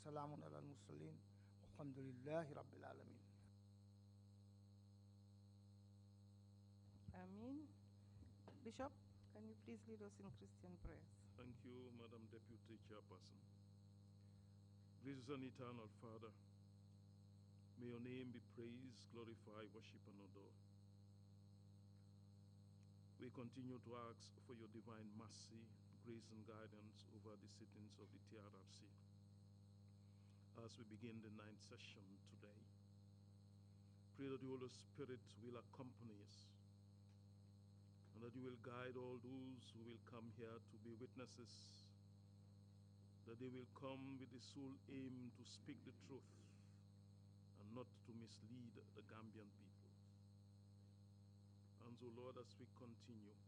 salamun ala al-mursalin. Alhamdulillahi Rabbil Alameen. Amen. Bishop, can you please lead us in Christian prayers? Thank you, Madam Deputy Chairperson. Gracious and eternal Father, may your name be praised, glorified, worshipped, and adored. We continue to ask for your divine mercy, grace, and guidance over the sittings of the TRC as we begin the 9th session today. Pray that the Holy Spirit will accompany us and that you will guide all those who will come here to be witnesses, that they will come with the sole aim to speak the truth and not to mislead the Gambian people. And so, Lord, as we continue,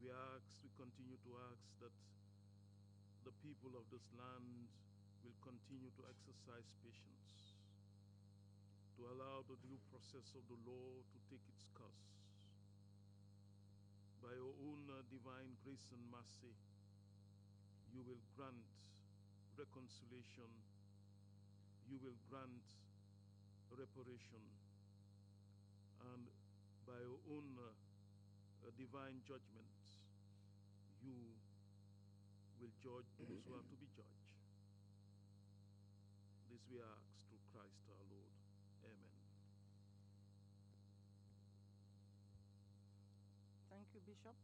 we continue to ask that the people of this land will continue to exercise patience, to allow the due process of the law to take its course. By your own divine grace and mercy, you will grant reconciliation, you will grant reparation, and by your own divine judgment, you will judge those who are to be judged. This we ask through Christ our Lord. Amen. Thank you, Bishop.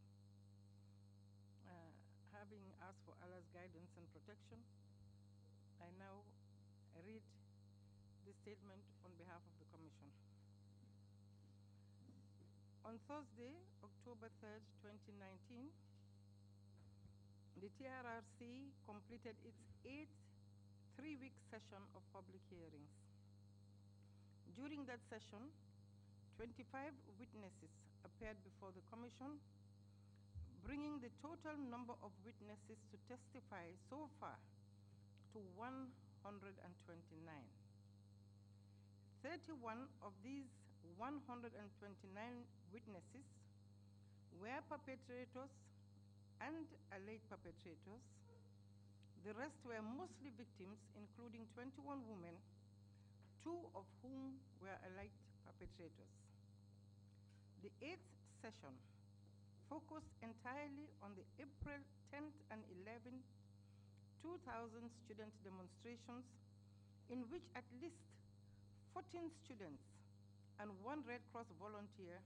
Having asked for Allah's guidance and protection, I now read the statement on behalf of the Commission. On Thursday, October 3rd, 2019, the TRRC completed its 8th three-week session of public hearings. During that session, 25 witnesses appeared before the Commission, bringing the total number of witnesses to testify so far to 129. 31 of these 129 witnesses were perpetrators and alleged perpetrators. The rest were mostly victims, including 21 women, 2 of whom were alleged perpetrators. The 8th session focused entirely on the April 10th and 11th, 2000 student demonstrations, in which at least 14 students and 1 Red Cross volunteer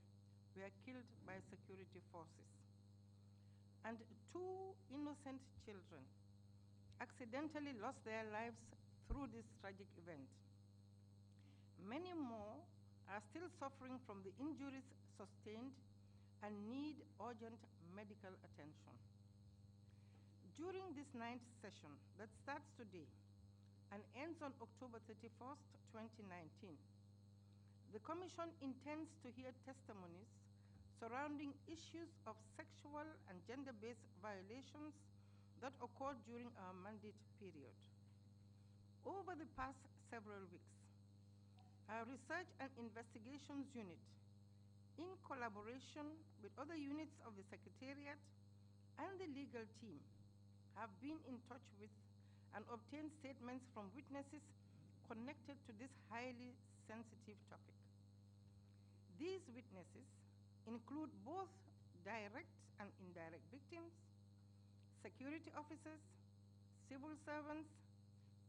were killed by security forces, and 2 innocent children accidentally lost their lives through this tragic event. Many more are still suffering from the injuries sustained and need urgent medical attention. During this 9th session that starts today and ends on October 31st, 2019, the Commission intends to hear testimonies surrounding issues of sexual and gender-based violations that occurred during our mandate period. Over the past several weeks, our Research and Investigations Unit, in collaboration with other units of the Secretariat and the legal team, have been in touch with and obtained statements from witnesses connected to this highly sensitive topic. These witnesses include both direct and indirect victims, security officers, civil servants,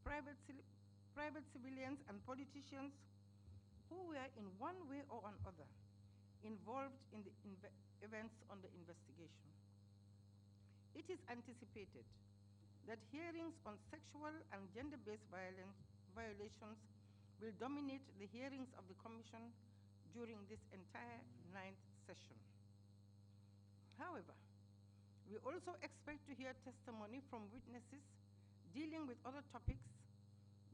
private civilians, and politicians who were in one way or another involved in the events under investigation. It is anticipated that hearings on sexual and gender-based violations will dominate the hearings of the Commission during this entire 9th session. However, we also expect to hear testimony from witnesses dealing with other topics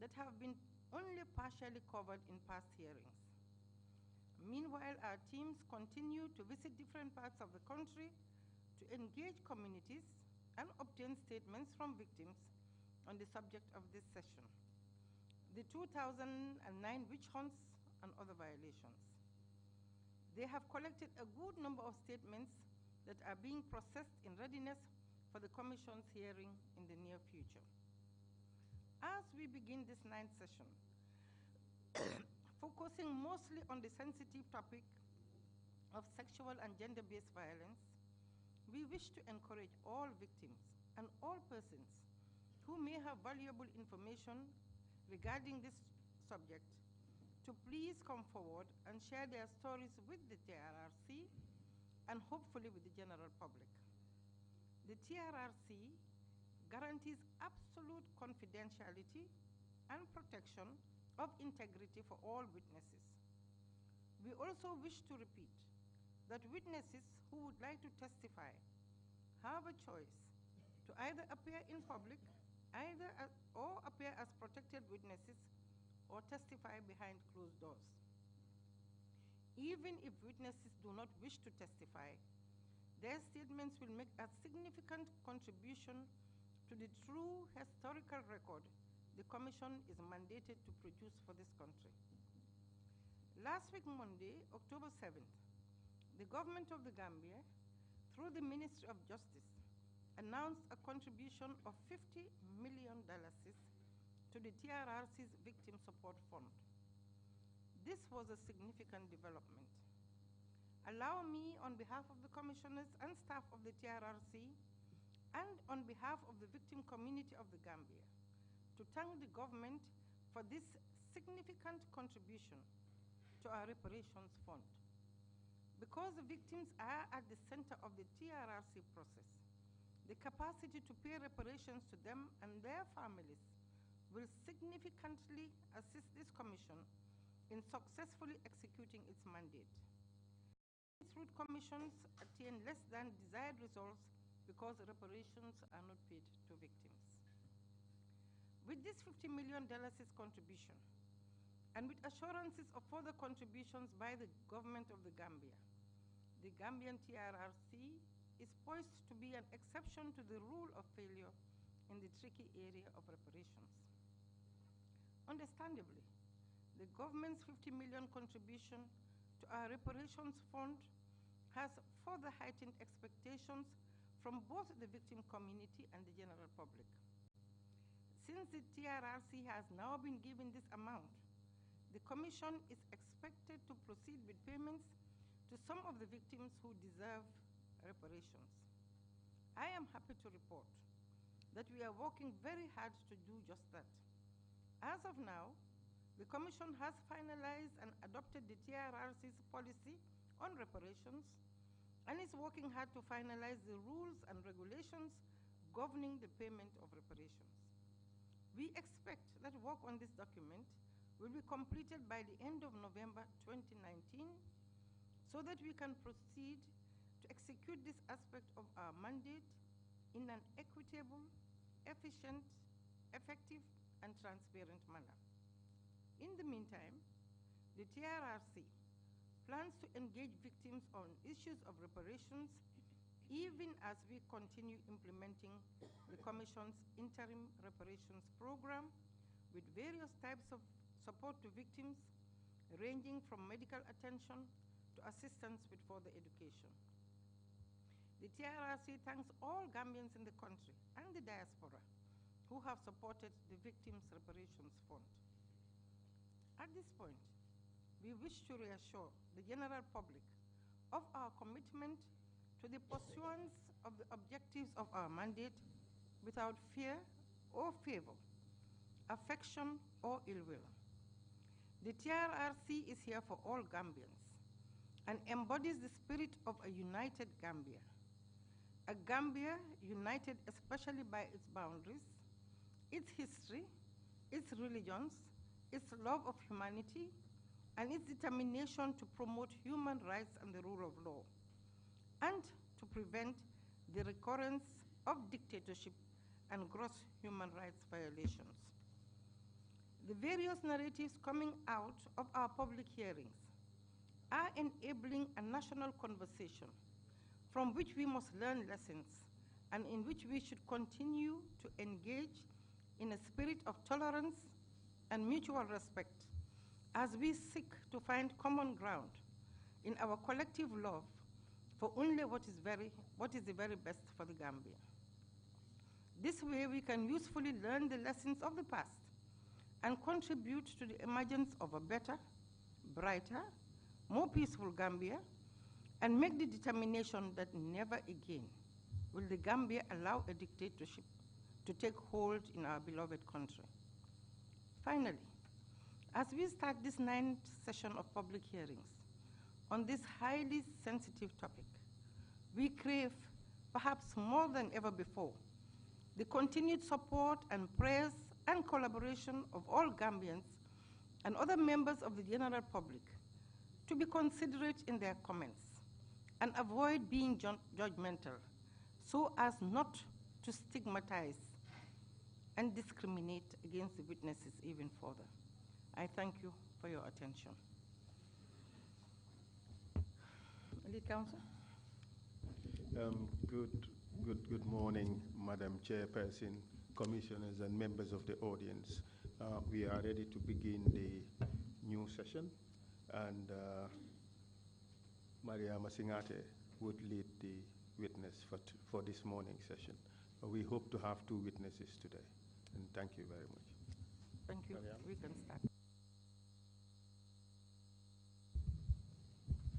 that have been only partially covered in past hearings. Meanwhile, our teams continue to visit different parts of the country to engage communities and obtain statements from victims on the subject of this session, the 2009 witch hunts and other violations. They have collected a good number of statements that are being processed in readiness for the Commission's hearing in the near future. As we we begin this ninth session, focusing mostly on the sensitive topic of sexual and gender-based violence, we wish to encourage all victims and all persons who may have valuable information regarding this subject to please come forward and share their stories with the TRRC and hopefully with the general public. The TRRC guarantees absolute confidentiality and protection of integrity for all witnesses. We also wish to repeat that witnesses who would like to testify have a choice to either appear in public or appear as protected witnesses or testify behind closed doors. Even if witnesses do not wish to testify, their statements will make a significant contribution to the true historical record the Commission is mandated to produce for this country. Last week, Monday, October 7th, the government of the Gambia, through the Ministry of Justice, announced a contribution of $50 million to the TRRC's Victim Support Fund. This was a significant development. Allow me, on behalf of the commissioners and staff of the TRRC, and on behalf of the victim community of the Gambia, to thank the government for this significant contribution to our reparations fund. Because the victims are at the center of the TRRC process, the capacity to pay reparations to them and their families will significantly assist this commission in successfully executing its mandate. Root commissions attain less than desired results because reparations are not paid to victims. With this $50 million contribution, and with assurances of further contributions by the government of the Gambia, the Gambian TRRC is poised to be an exception to the rule of failure in the tricky area of reparations. Understandably, the government's $50 million contribution to our reparations fund has further heightened expectations from both the victim community and the general public. Since the TRRC has now been given this amount, the Commission is expected to proceed with payments to some of the victims who deserve reparations. I am happy to report that we are working very hard to do just that. As of now, the Commission has finalized and adopted the TRRC's policy on reparations and is working hard to finalize the rules and regulations governing the payment of reparations. We expect that work on this document will be completed by the end of November 2019 so that we can proceed to execute this aspect of our mandate in an equitable, efficient, effective, and transparent manner. In the meantime, the TRRC plans to engage victims on issues of reparations even as we continue implementing the Commission's interim reparations program with various types of support to victims, ranging from medical attention to assistance with further education. The TRRC thanks all Gambians in the country and the diaspora who have supported the Victims' Reparations Fund. At this point, we wish to reassure the general public of our commitment to the pursuance of the objectives of our mandate without fear or favor, affection or ill will. The TRRC is here for all Gambians and embodies the spirit of a united Gambia. A Gambia united especially by its boundaries, its history, its religions, its love of humanity, and its determination to promote human rights and the rule of law, and to prevent the recurrence of dictatorship and gross human rights violations. The various narratives coming out of our public hearings are enabling a national conversation from which we must learn lessons and in which we should continue to engage in a spirit of tolerance and mutual respect as we seek to find common ground in our collective love for only what is the very best for the Gambia. This way we can usefully learn the lessons of the past and contribute to the emergence of a better, brighter, more peaceful Gambia, and make the determination that never again will the Gambia allow a dictatorship to take hold in our beloved country. Finally, as we start this 9th session of public hearings on this highly sensitive topic, we crave, perhaps more than ever before, the continued support and prayers and collaboration of all Gambians and other members of the general public to be considerate in their comments and avoid being judgmental so as not to stigmatize and discriminate against the witnesses even further. I thank you for your attention. Lead Counsel. Good morning, Madam Chairperson, commissioners, and members of the audience. We are ready to begin the new session, and Maria Masingate would lead the witness for this morning session. We hope to have 2 witnesses today, and thank you very much. Thank you. Maria. We can start.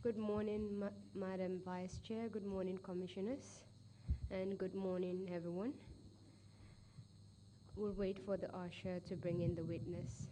Good morning, Madam Vice Chair. Good morning, Commissioners. And good morning, everyone. We'll wait for the usher to bring in the witness.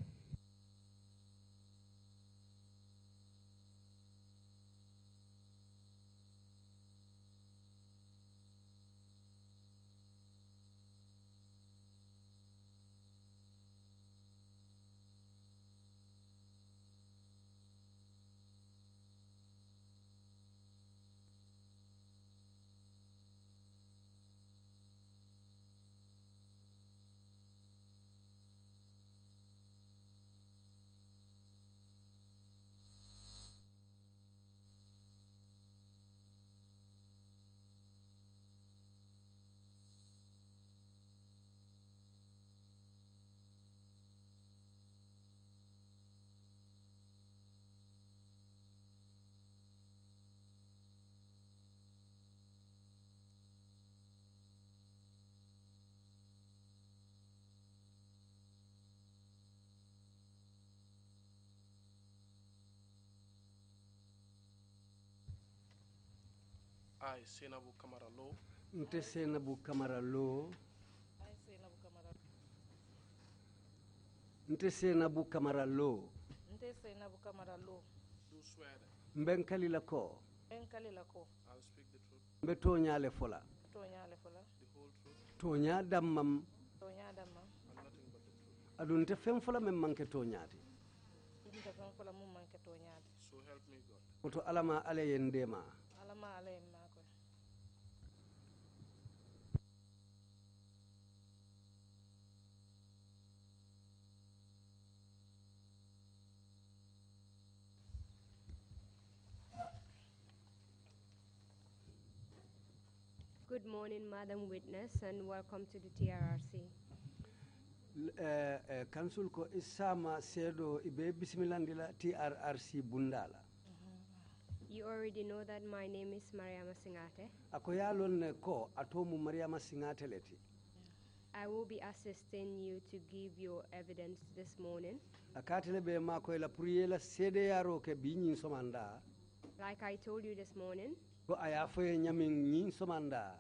I, Sainabou Camara Law. Nte Sainabou Camara Law. I, Sainabou Camara. Nte Sainabou Camara Law. Nte Sainabou Camara Law. Do swear that Mbenkali lako. Benkali lako. I'll speak the truth, Mbe toñale fola. Toñale fola. the whole truth, Toña dammam. Toña damma. and nothing but the truth. Adun te fen fola men manke toñati. Inta kan fola mum manke toñade. So help me God. Oto alama ale yendema. Alama alay mako. Good morning, Madam Witness, and welcome to the TRRC. Council ko isama sedo ibe bismillandila TRRC bundala. You already know that my name is Mariama Singate. Ako yalon ne ko atomu Mariama Singate leti. I will be assisting you to give your evidence this morning. Akatele be mako ila puriyela sede yaro ke binyin somanda. Like I told you this morning, Ko ayafoye nyamin nyin somanda.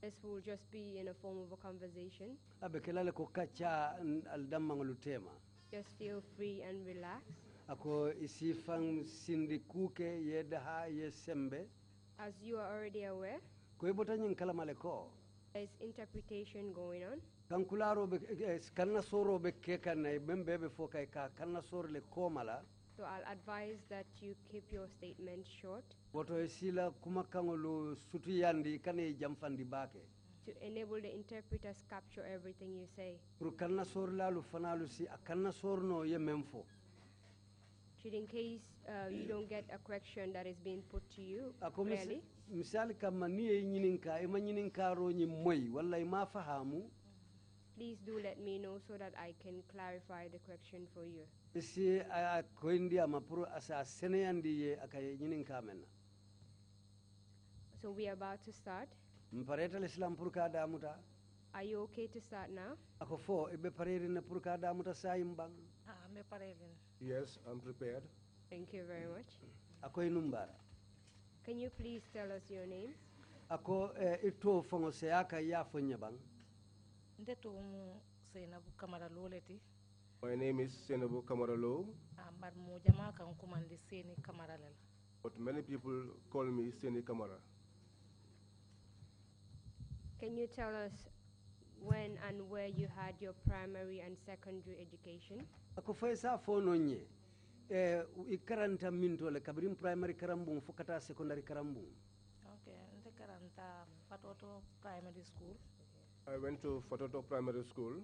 this will just be in a form of a conversation. Abe kelale ko kacha al dammangolu tema. Just feel free and relax. Ako isi fang sindikuke yedaha ye sembe. As you are already aware, Ko ibota nyin kalamale ko. there is interpretation going on. Kankularo be kanna soro be kekana membe be fokai ka kanna soro le komala. So I'll advise that you keep your statement short Woto esila kumakangolu sutuyandi kane jamfandi bake. to enable the interpreters capture everything you say. Pro kanna soro lalu fanalu si akanna soro no ye memfo. Should in case you don't get a question that is being put to you Ako clearly, misali kama niye nyininka ima nyininka ro nyi moy wala ima fahamu. please do let me know so that I can clarify the question for you. Isi a koindi ama pro asa seneyandi ye akay nyininka menna. So we are about to start. Mpareta l'Islam pour ka damuta. Are you okay to start now? ako fo ibe pareri na pour ka damuta sayimbang Me parelin. Yes, I'm prepared. Thank you very much. ako inumbara Can you please tell us your names? ako ito fongo se aka ya fonya bang Ndeto mu Sainabou Camara loleti. My name is Sainabou Camara, But mo jama kan kumandi seni Camara lel. but many people call me Seni Camara. Can you tell us when and where you had your primary and secondary education? ako fay sa fo no nye i karanta min to le kabrim primary karambung fokata secondary karambung Okay, nte karanta Fatoto Primary School. I went to Fatoto Primary School.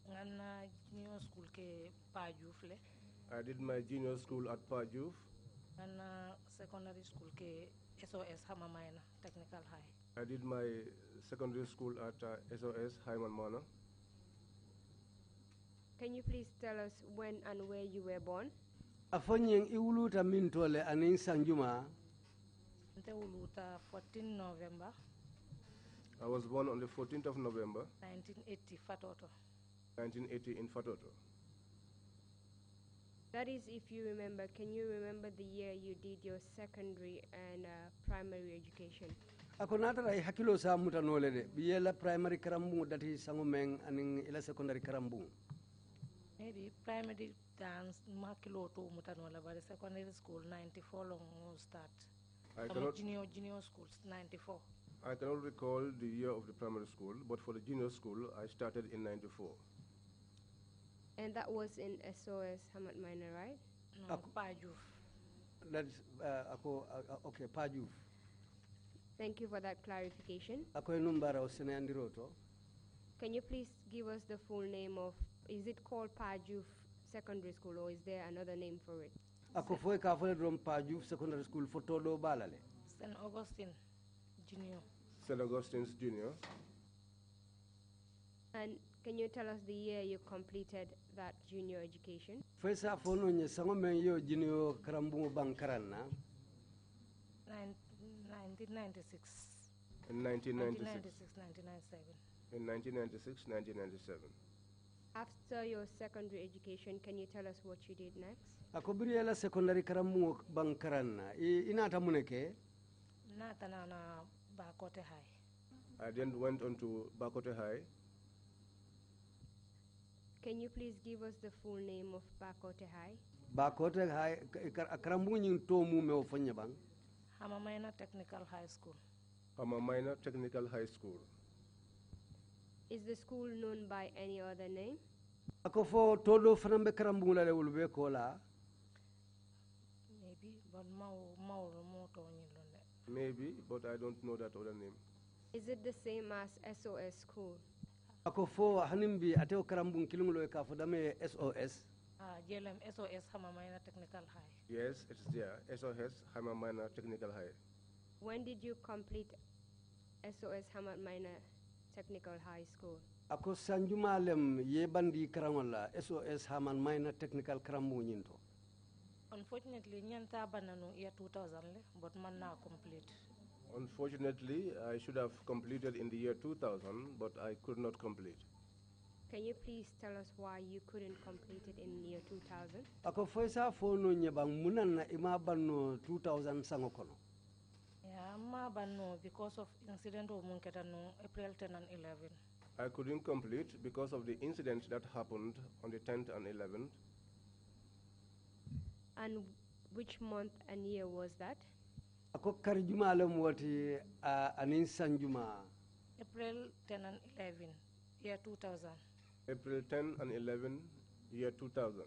Ngana junior school ke Pajufle. I did my junior school at Pajuf. Ngana secondary school ke SOS Hamamaina Technical High. I did my secondary school at SOS Hyman Manor. Can you please tell us when and where you were born? afonyen iwuluta min to le anin sanjuma Nte uluta 14 November I was born on the 14th of November, 1980 Fatoto. 1980 in Fatoto. That is, if you remember, can you remember the year you did your secondary and primary education? ako natara ay hakilo sa muta nole de biyela primary karambung dati sango meng anin ila secondary karambung Maybe primary dance makilo to mutanola, but secondary school 94 long will start. I Some cannot, junior schools 94. I cannot recall the year of the primary school, but for the junior school, I started in 94. And that was in SOS Hamad Minor, right? No, Pajuf. that's ako okay pajuf Thank you for that clarification. ako numbara o sene andiroto Can you please give us the full name of, is it called Pajuf Secondary School or is there another name for it? ako foy ka fole drum pajuf secondary school foto do balale St. Augustine Junior. St. Augustine's Junior. And can you tell us the year you completed that junior education? foy sa fono nye sango men yo jinio karambung bankaranna 1996. In 1996. 1996, 1997. In 1996, 1997. After your secondary education, can you tell us what you did next? ako biriela secondary karambung bankaranna inata muneke Natana na Bakote High. I then went on to Bakote High. Can you please give us the full name of Bakote High? bakote hay karambung nyin to mu me o fonya bang Hamamaina Technical High School. I'm a minor technical high school. Is the school known by any other name? ako fo todo fanambe karambung la wulbe ko la Maybe, but Mauro Moto Nilonde. Maybe, but I don't know that other name. Is it the same as SOS school? ako fo hanimbi ateo karambung kilungulo ka fo dame SOS JLM SOS Hamamaina Technical High. Yes, it's there. SOS Hyman Minor Technical High. When did you complete SOS Hamad Minor Technical High School? ako sanjumalem ye bandi karangola SOS Haman Minor Technical Karambu nyinto Unfortunately, Nyanta Banano year 2000, but man now complete. Unfortunately, I should have completed in the year 2000, but I could not complete. Can you please tell us why you couldn't complete it in year 2000? ako foisa fono nyebang munana ima banno 2000 sango kono Yeah, ma banno because of incident of Munketano April 10 and 11. I couldn't complete because of the incident that happened on the 10th and 11th. And which month and year was that? ako karjumalem wati anin sanjuma April 10 and 11, year 2000. April 10 and 11, year 2000.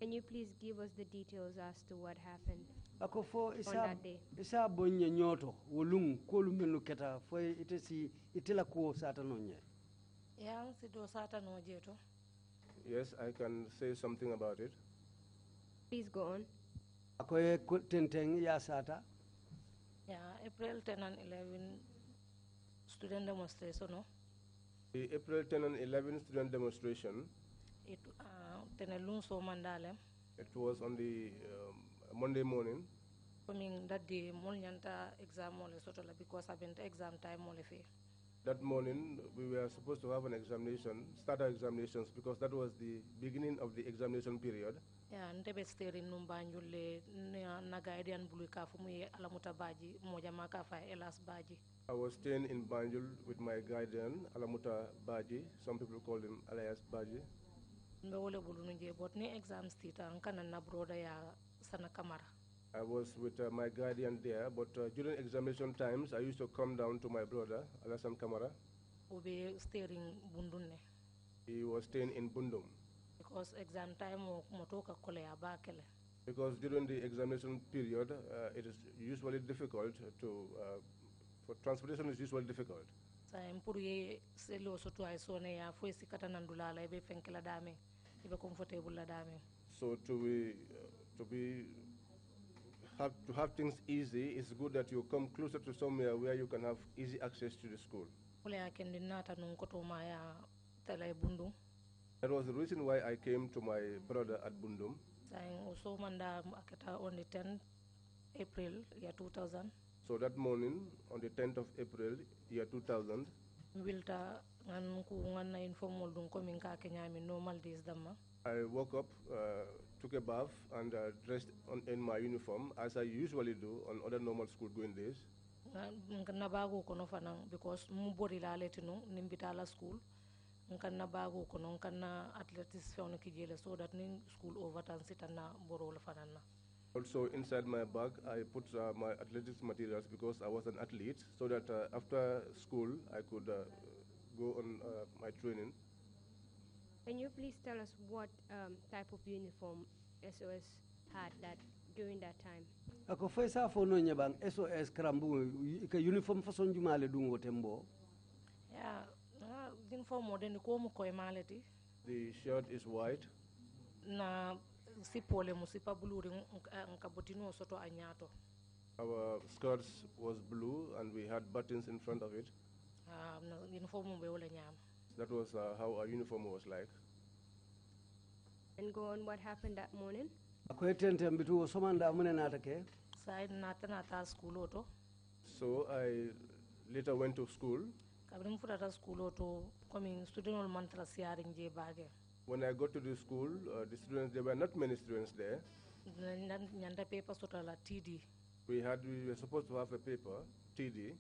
Can you please give us the details as to what happened ako fo on isa that day? isa bonye nyoto wolung kolu menu keta fo itesi itela ko sata nonye Yang si do sata no jeto. Yes, I can say something about it. Please go on. ako e tenteng ya sata Yeah, April 10 and 11 student demonstration, no? The April 10 and 11 student demonstration, It tenelun so mandale. it was on the Monday morning. Coming that day, mol nyanta exam mole sotola because I've been exam time mole fe. That morning, we were supposed to have an examination, start our examinations, because that was the beginning of the examination period. Ya ndebe steering numbanjule na guardian bulu ka fumu alamuta baji moja maka fa elas baji. I was staying in Banjul with my guardian, Alamuta Baji. Some people call him alias Baji. Mbe wole bulu nje but ni exams tita nkana na broda ya sana Camara. I was with my guardian there, but during examination times, I used to come down to my brother, Alassane Camara. Ube steering bundune. He was staying in Bundum. Because exam time motoka kole abakele. Because during the examination period, it is usually difficult to, for transportation is usually difficult. Sa impuru ye selo soto ay sone ya fo sikata nandula la ibe fenkela dame, ibe comfortable la dame. So to have things easy, it's good that you come closer to somewhere where you can have easy access to the school. Ule akendi nata nunkoto maya tele bundu. That was the reason why I came to my brother at Bundum. Saying also manda akata on the 10th April year 2000. So that morning, on the 10th of April, year 2000, Wilta ngan ku ngan na informal dun ko min ka kenya mi normal days damma. I woke up, took a bath, and dressed in my uniform, as I usually do on other normal school-going days. Na bago kono fanang because mu body la letino nimbitala school. Nkanna bago kono nkanna athletics fewna kijele so that nin school over tan sitana borol fanana. Also inside my bag, I put my athletics materials because I was an athlete, so that after school I could go on my training. Can you please tell us what type of uniform SOS had during that time? Ako fesa fono nyabang SOS karambu ka uniform fason jumale dungo tembo. Yeah, uniform modern ko mo koy malati. The shirt is white. Na sipole musipa blue nkabotino soto anyato. Our skirts was blue and we had buttons in front of it. Uniform be wala nyam. That was how our uniform was like. And go on, what happened that morning? Akoy tentem bitu somanda mune natake. Side nata school auto. So I later went to school. Kabrim furata school auto coming student ol mantra siaring je bage. When I got to the school, the students, there were not many students there. Nyanda paper sota la TD. We were supposed to have a paper, TD.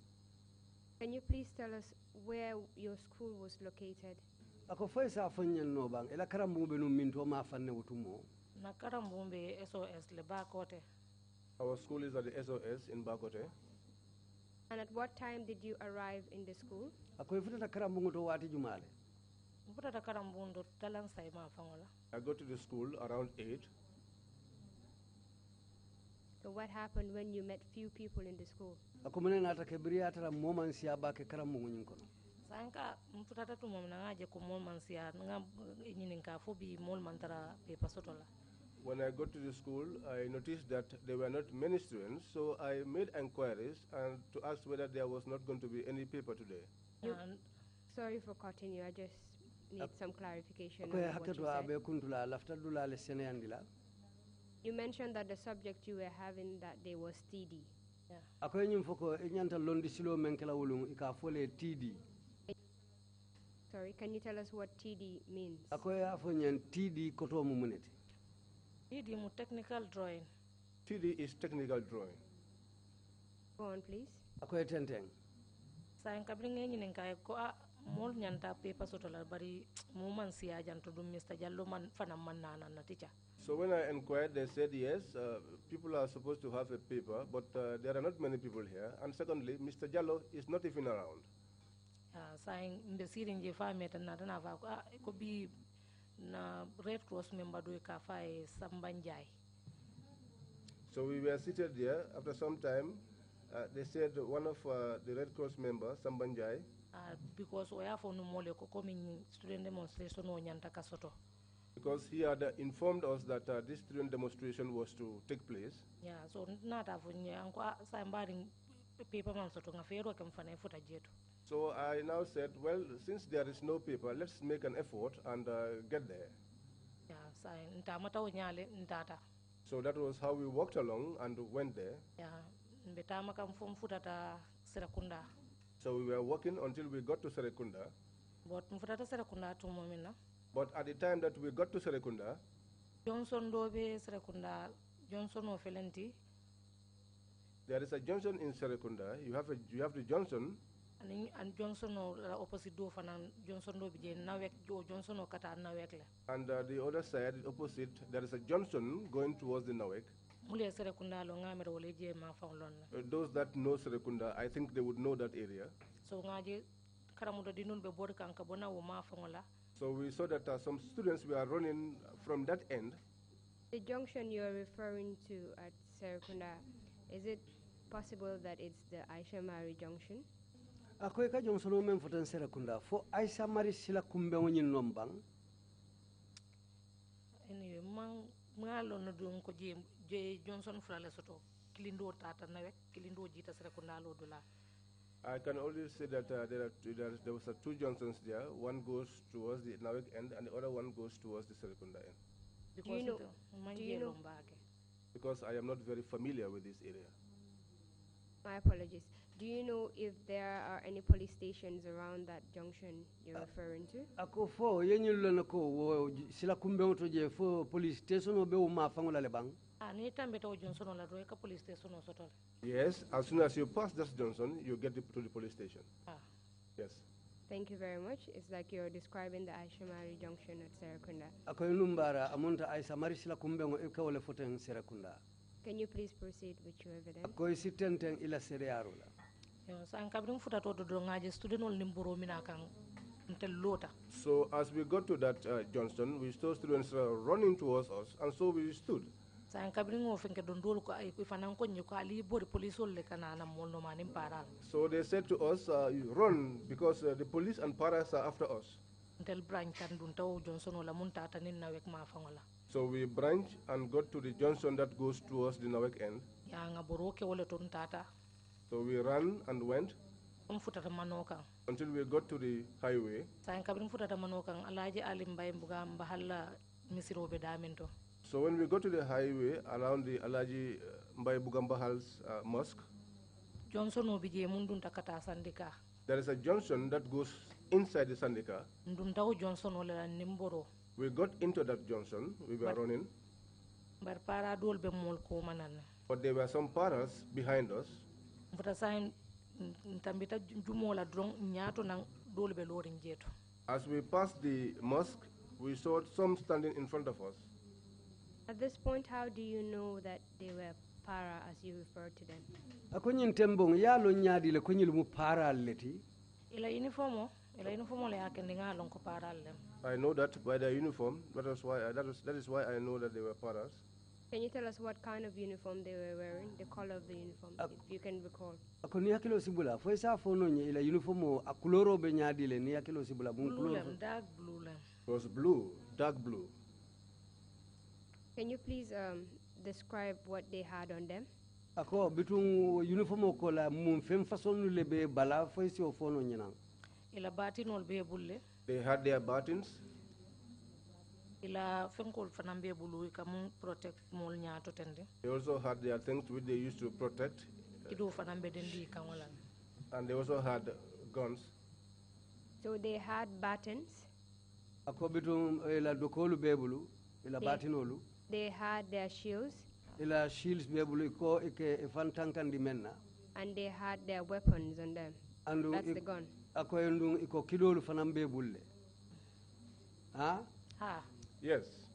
Can you please tell us where your school was located? Ako fesa fonyen no bang ela karambu be no minto ma fanne wutumo. Na karambu be SOS le bakote. Our school is at the SOS in Bakote. And at what time did you arrive in the school? Ako ifutata karambu ngoto wati jumale. I got to the school around 8. So what happened when you met few people in the school? Ako mune natake briata moman siya ba ke karambu nyinkolo. Sanka mfutata tu mom nangaje ko mol man siya nga nyininka fobi mol mantara paper sotola. When I got to the school, I noticed that there were not many students, so I made inquiries and to ask whether there was not going to be any paper today. Sorry for cutting you, I just need some clarification on what you said. You mentioned that the subject you were having that day was TD. Sorry, can you tell us what TD means? TD mu technical drawing. TD is technical drawing. Go on, please. Sa en kabringe nyinen kay ko mol nyanta paper sotola bari mu man siya janto dum Mr. Jallo man fana man nana na teacher. So when I inquired, they said yes, people are supposed to have a paper, but there are not many people here. And secondly, Mr. Jallo is not even around. Sa en mbesirin je fa meta na dana fa ko bi na Red Cross member do ka fa e Sambanjai. So we were seated there. After some time, they said one of the Red Cross members, Sambanjai, because we have no more coming student demonstration on Nyanta Kasoto. Because he had informed us that this student demonstration was to take place. Yeah, so not having somebody paper man soto nga fero kam fana futa jeto. So I now said, well, since there is no paper, let's make an effort and get there. Yeah, so ntamata onyale ntata. So that was how we walked along and went there. Yeah, mbetama kam fom futa ta serakunda. So we were walking until we got to Serekunda. But mfutata Serekunda tumomina. But at the time that we got to Serekunda, Johnson dobe Serekunda, Johnson o felenti. There is a junction in Serekunda. You have the Johnson. And Johnson o opposite do fanan Johnson do bije nawek jo Johnson o kata nawek le. And the other side, opposite, there is a Johnson going towards the Nawek. Mule Serekunda lo ngamere wole je ma faulon. Those that know Serekunda, I think they would know that area. So ngaje karamudo dinun be bor kanka bona wo ma fangola. So we saw that some students were running from that end. The junction you're referring to at Serekunda, is it possible that it's the Aisha Mari junction? Akoy ka junction o men fotan Serekunda fo Aisha Mari sila kumbe woni nombang. Anyway, mangalo no dum ko je Johnson frale soto kilindo tata nawek kilindo jita Serekunda lo dola. I can only say that there was two Johnsons there. One goes towards the Nawek end, and the other one goes towards the Serekunda end. Do you know? Because I am not very familiar with this area. My apologies. Do you know if there are any police stations around that junction you're referring to? Ako fo yenyul na ko wo sila kumbe oto je fo police station o be o ma fangola le bang. Yes, as soon as you pass this Johnson, you get to the police station. Yes. Thank you very much. It's like you're describing the Aisha Mari junction at Serekunda. Ako numbara amunta Aisha Mari sila kumbe ngo ka wala foten Serekunda. Can you please proceed with your evidence? Ako isitenten ila seriarula. So kabring futa to do ngaje student ol nimboro mina kan until lota. So as we got to that Johnson, we saw students running towards us, and so we stood. Sa kabring o fenke don dol ko ay ko fanan ko nyuko ali bori police ol le kana na molno manim paral. So they said to us, run, because the police and paras are after us. Until branch kan dun taw Johnson ola munta tanin na wek ma fangola. So we branched and got to the Johnson that goes towards the Nawek end. Ya nga boroke wala ton tata. So we ran and went until we got to the highway. So when we got to the highway around the Alaji Mbaye Bugambahal's mosque, there is a junction that goes inside the Sandika. We got into that junction, we were running. But there were some paras behind us. As we passed the mosque, we saw some standing in front of us. At this point, how do you know that they were para as you referred to them? Akonyin tembong yalo nyadi le konyil mu para leti. Ila uniformo le akendinga lon ko para lem. I know that by their uniform. That is why I know that they were paras. Can you tell us what kind of uniform they were wearing, the color of the uniform, if you can recall? Akoni yakilo sibula. Fo isa fono nye ila uniformo akuloro be nyadi le ni yakilo sibula bun blue lem, dark blue lem. It was blue, dark blue. Can you please describe what they had on them? Ako bitung uniformo ko la mum fem façon le be bala fo isi o fono nyina. Ila batinol be bulle. They had their buttons. Ila fenkol fanambe bulu kamu protect mol nyato tende. They also had their things which they used to protect. Kido fanambe dendi kamola. And they also had guns. So they had batons. Ako bitum ila dokolu bebulu ila batinolu. They had their shields. Ila shields bebulu ko ike fantankandi menna. And they had their weapons on them. And that's the gun. Ako endung iko kidolu fanambe bulle. Ah? Yes.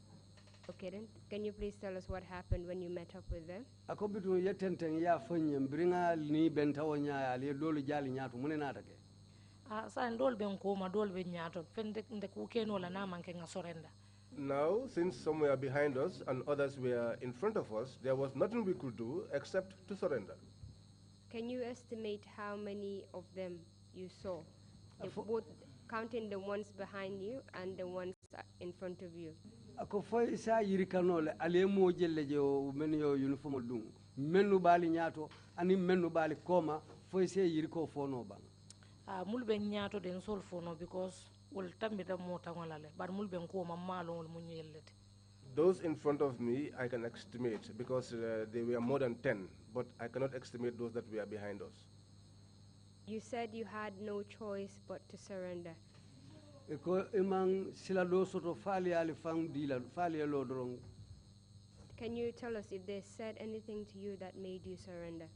Okay then, can you please tell us what happened when you met up with them? Ako bitu yetenten ya fanyem bringa ni bentawo nya ali dolu jali nyatu mune natake. Sa ndol ben ko ma dol be nyato fende nde ku keno la na manke nga sorenda. Now, since some were behind us and others were in front of us, there was nothing we could do except to surrender. Can you estimate how many of them you saw? Both counting the ones behind you and the ones in front of you. Ako foy isa yirikanole ale mo jelle je o men yo uniform dum mennu bali nyato ani mennu bali koma foy se yiriko fono bang. Mulbe nyato den sol fono because wol tambita mota ngolale bar mulbe ko mamalo wol munyu yellete. Those in front of me I can estimate because they were more than 10, but I cannot estimate those that were behind us. You said you had no choice but to surrender. Eko imang sila do soto fali ali fang dila fali lo dorong. Can you tell us if they said anything to you that made you surrender?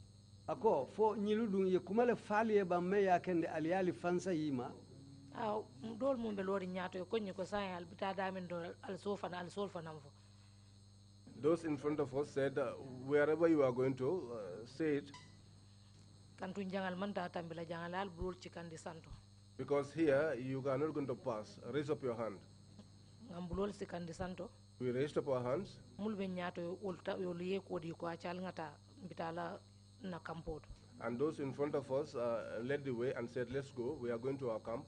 Ako fo nyiludung ye kumale fali e bamme ya kende ali ali fansa yima. Dol mum be lori nyaato ko nyi ko sa al bita damen do al sofa na al solfa namfo. Those in front of us said, wherever you are going to, say it. Kantu jangal manta tambila jangal al brul chikandi santo. Because here you are not going to pass. Raise up your hand. Ngambulol sikandi santo. We raised up our hands. Mulbe nyaato ulta yoliye kodi ko achal ngata bitala na kampot. And those in front of us led the way and said, let's go. We are going to our camp.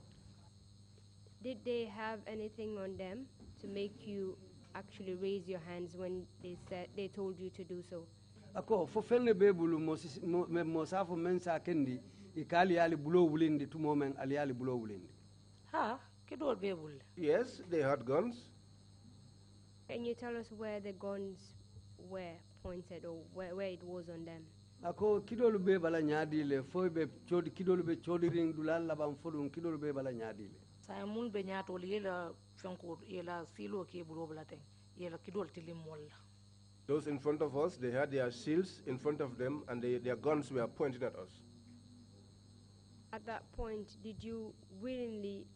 Did they have anything on them to make you actually raise your hands when they told you to do so? Ako fo fenne be bulu mo safo men sa kendi ikali ali bulo wulindi tu momen ali ali bulo wulindi. Ha, kidol be bul. Yes, they had guns. Can you tell us where the guns were pointed or where it was on them? Ako kidolu be bala nyaadi le fo be chodi kidolu be chodi ring dulal labam fodun kidolu be bala nyaadi le. Sa mul be nyaato yela fenko yela silo ke bulo balaten yela kidol tilim molla. Those in front of us, they had their shields in front of them and their guns were pointing at us. At that point, did you willingly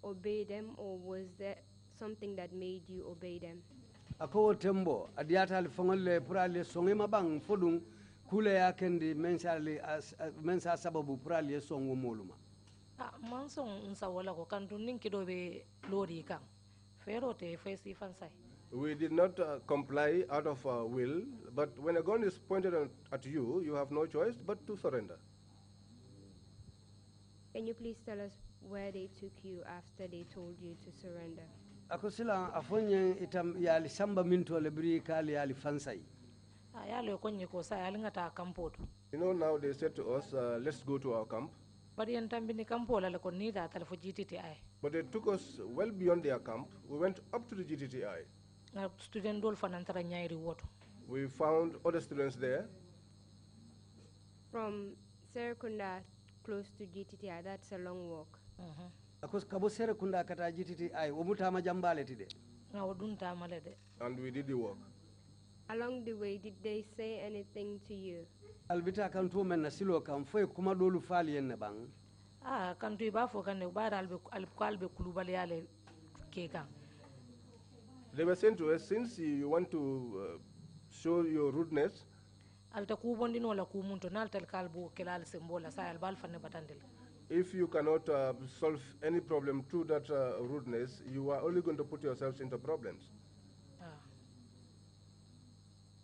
obey them or was there something that made you obey them? Ako tembo adiata al fongole purale songe mabang fodun kule ya kendi mensa sababu purale songo moluma. Mansong unsa wala ko kantu ninkido be lori kan. Fero te fesi fansai. We did not comply out of will, but when a gun is pointed at you, you have no choice but to surrender. Can you please tell us where they took you after they told you to surrender? Ako sila afonye itam yali samba minto lebri kali yali fansai. Yali konye ko sa yali ngata kampot. You know, now they said to us, let's go to our camp. But yantambini kampo la ko nida talfo GTTI. But they took us well beyond their camp. We went up to the GTTI. Student dol fanantara nyairi woto. We found other students there. From Serekunda close to GTTI, that's a long walk. Akos kabo Serekunda kata GTTI, omuta majambale tide. And we did the walk. Along the way, did they say anything to you? Albita kantu men na silo kan foi kuma dolu fali yen bang. Kantu iba fo kan ne ba albe kulubali yale keka. They were saying to us, since you want to show your rudeness, if you cannot solve any problem through that rudeness, you are only going to put yourselves into problems.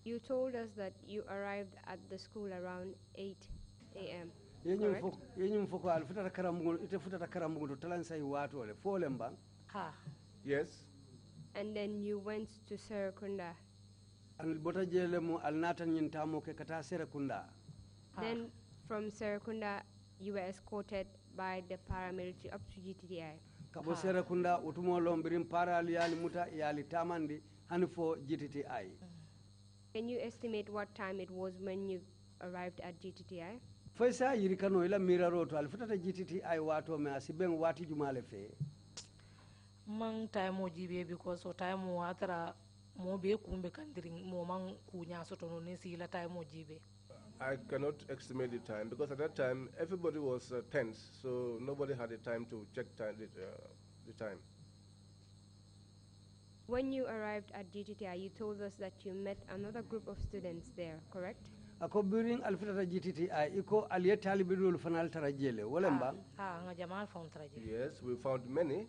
You told us that you arrived at the school around 8 a.m. Yes. And then you went to Serekunda. Then from Serekunda, you were escorted by the paramilitary up to GTTI. Kabo Serekunda utumo lombirim para yali muta yali tamandi hanifo GTTI. Can you estimate what time it was when you arrived at GTTI? Faisa yirikano ila miraroto alfutata GTTI wato me asibeng wati jumale fe. Mang time mo jibe because o time mo atara mo be kumbe kandiring mo mang kunya soto no nesi la time mo jibe. I cannot estimate the time because at that time everybody was tense, so nobody had the time to check the time. When you arrived at GTTI, you told us that you met another group of students there, correct? Ako buring alfitata GTTI iko aliye talibidul fanal tarajele walemba. Nga jamal found tarajele. Yes, we found many.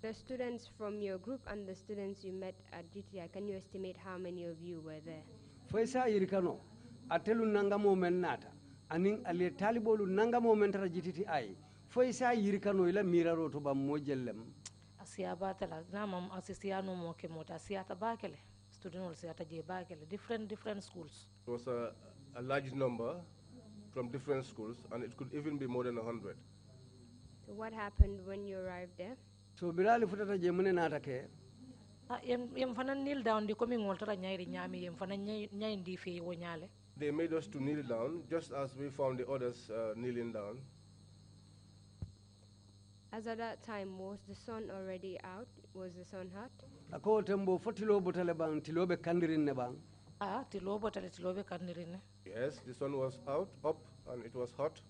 The students from your group and the students you met at GTI, can you estimate how many of you were there? Faisa yirikano atelu nangamo mennata aning aliye talibolu nangamo mentara GTTI. Faisa yirikano ila miraro to ba mojellem. Asiya batala namam asisiano mo kemota asiyata bakele. Students asiyata je bakele different schools. It was a large number from different schools and it could even be more than 100. So what happened when you arrived there? So birali futata je mune nata ke yem fana kneel down di komi ngoltara nyairi nyami yem fana nyai ndi fe wo nyale. They made us to kneel down, just as we found the others kneeling down. As at that time, was the sun already out? Was the sun hot? Ako tembo fotilo botale bang tilobe kandirin ne bang. Ah, tilobe kandirin. Yes, the sun was out, up, and it was hot.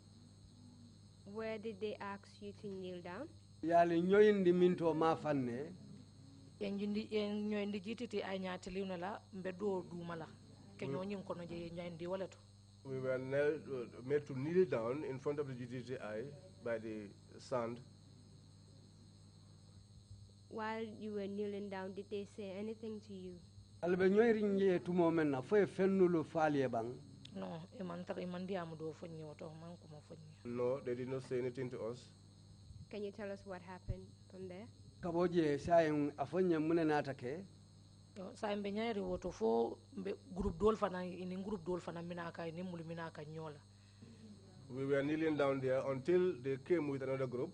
Where did they ask you to kneel down? Yali nyoyindi minto mafanne. Nyoyindi jititi ay nyatili unala mbedo dumala. Kenyonyi kono je nyoyindi waleto. We were made to kneel down in front of the GTTI by the sand. While you were kneeling down, did they say anything to you? Albe nyoyrinje tumo menna foye fennulu falie bang. No, imandi amudo fonyi wato man kuma fonyi. No, they did not say anything to us. Can you tell us what happened from there? Kaboje sayung afonye mune natake. Sa mbe nyaari woto fo group dol fana in group dol fana minaka ni mul minaka nyola. We were kneeling down there until they came with another group.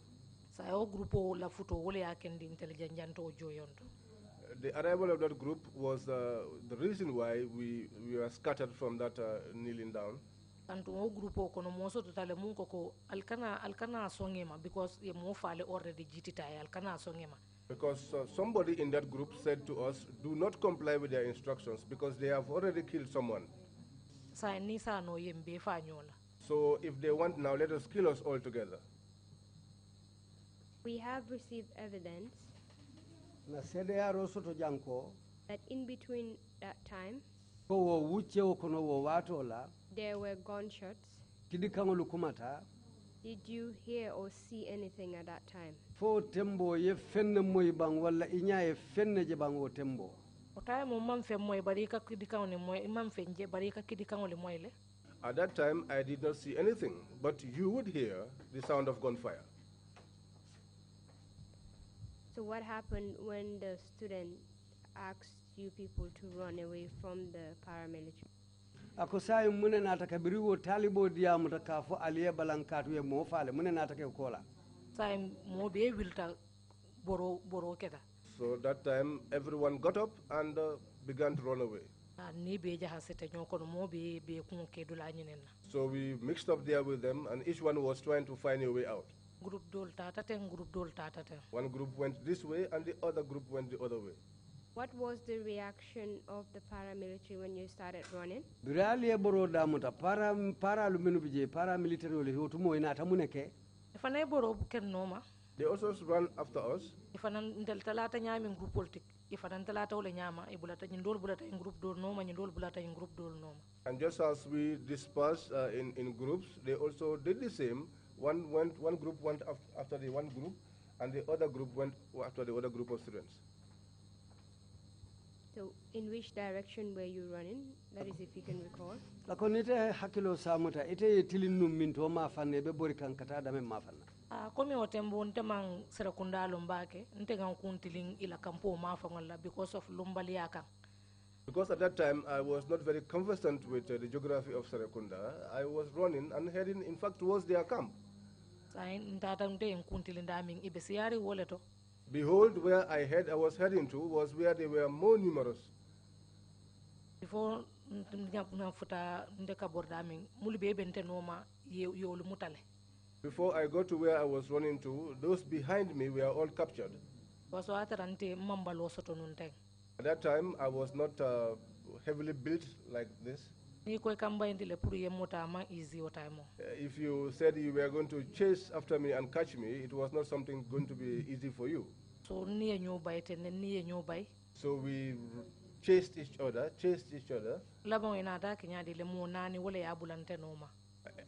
Sa yo grupo la futo wole yakendi intelligent janto joyondo. The arrival of that group was the reason why we were scattered from that kneeling down. Anto o grupo kono moso totale munko ko alkana songema because ye mo fale already jitita alkana songema. Because somebody in that group said to us, do not comply with their instructions because they have already killed someone. Sa ni sa no yembe fa nyola. So if they want now, let us kill us all together. We have received evidence Na CDR soto janko. That in between that time, Ko wo wuche wo kono wo watola. There were gunshots. Kidikangolu kumata. Did you hear or see anything at that time? Fo tembo ye fenne moy bang wala inya ye fenne je bang o tembo. Otay mo mam fe moy barika kidikang ne moy mam fe nje barika kidikang le moy le. At that time, I did not see anything, but you would hear the sound of gunfire. So what happened when the student asked you people to run away from the paramilitary? Ako say mune nataka biriwo talibo dia mutaka fo aliye balankatu ye mo fale mune nataka kola. Say mo be wilta boro keda. So that time, everyone got up and began to run away. So we mixed up there with them, and each one was trying to find a way out. One group went this way, and the other group went the other way. What was the reaction of the paramilitary when you started running? They also ran after us. And just as we dispersed in groups, they also did the same. One group went after the one group, and the other group went after the other group of students. So, in which direction were you running? That is, if you can recall. Komi otembo ntemang serakunda lombake ntegang kuntiling ila kampo mafangola because of lumbali yaka. Because at that time I was not very conversant with the geography of Serekunda. I was running and heading, in fact, towards their camp. Behold, where I was heading to was where they were more numerous. Before Before I got to where I was running to, those behind me were all captured. At that time, I was not heavily built like this. If you said you were going to chase after me and catch me, it was not something going to be easy for you. So we chased each other.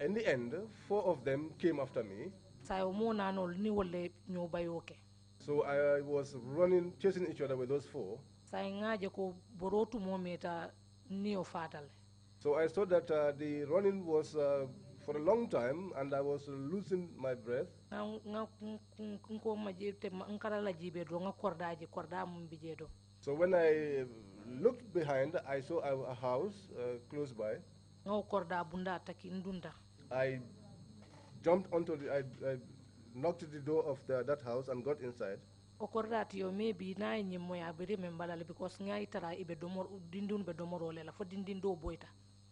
In the end, 4 of them came after me. So I was running, chasing each other with those 4. So I saw that the running was for a long time, and I was losing my breath. So when I looked behind, I saw a house close by. I jumped onto I knocked the door of that house and got inside.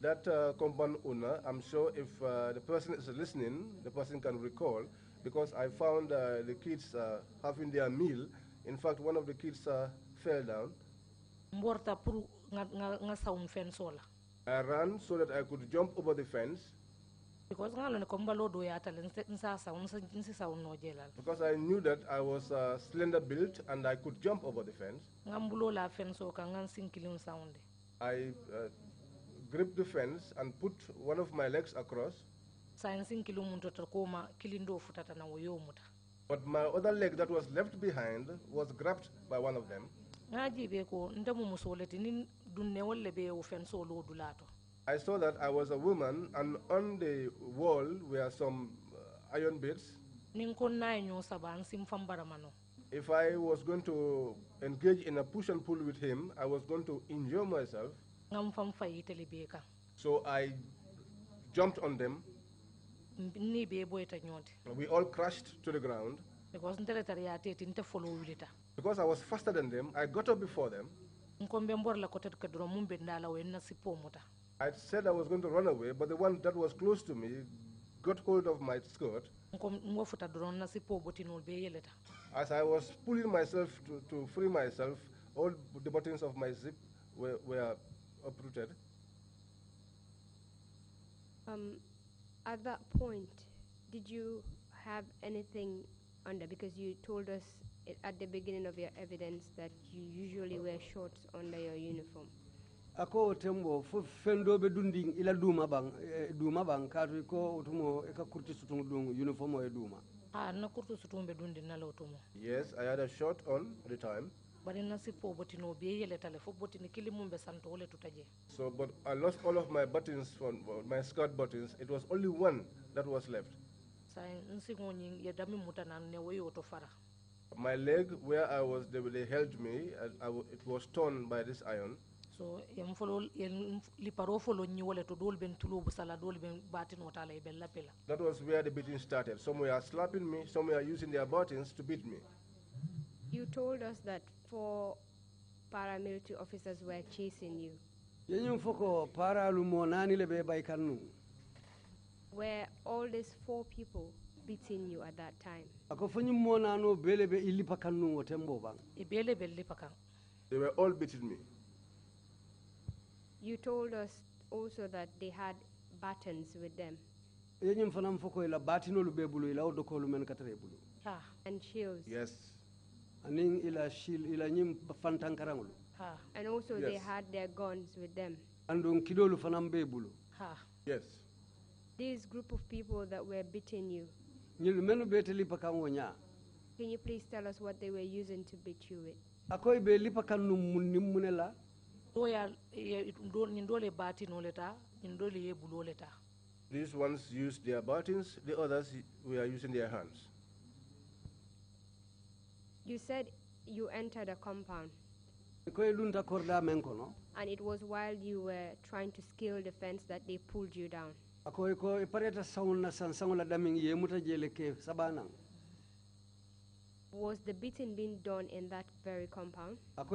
That compound owner, I'm sure if the person is listening, the person can recall, because I found the kids having their meal. In fact, one of the kids fell down. I ran so that I could jump over the fence. Because I knew that I was slender built and I could jump over the fence. I gripped the fence and put one of my legs across. But my other leg that was left behind was grabbed by one of them. I saw that I was a woman, and on the wall were some iron bits. If I was going to engage in a push and pull with him, I was going to injure myself. So I jumped on them. We all crashed to the ground. Because I was faster than them, I got up before them. I said I was going to run away, but the one that was close to me got hold of my skirt. As I was pulling myself to free myself, all the buttons of my zip were uprooted. At that point, did you have anything under? Because you told us at the beginning of your evidence that you usually wear shorts under your uniform. Ako tembo fendo be dunding ila duma bang kadu ko utumo eka kurti sutung dung uniform o duma. Na kurti sutung be dunding na lo utumo. Yes, I had a short on at the time. So, but I lost all of my buttons from my skirt buttons. It was only one that was left. My leg, where I was, they held me, it was torn by this iron. So, that was where the beating started. Some were slapping me, some were using their buttons to beat me. You told us that 4 paramilitary officers were chasing you. Were all these 4 people beating you at that time? They were all beating me. You told us also that they had batons with them. And shields. Yes. And also they had their guns with them. Yes. This group of people that were beating you, can you please tell us what they were using to beat you with? These ones used their buttons, the others were using their hands. You said you entered a compound. And it was while you were trying to scale the fence that they pulled you down. Was the beating being done in that very compound? When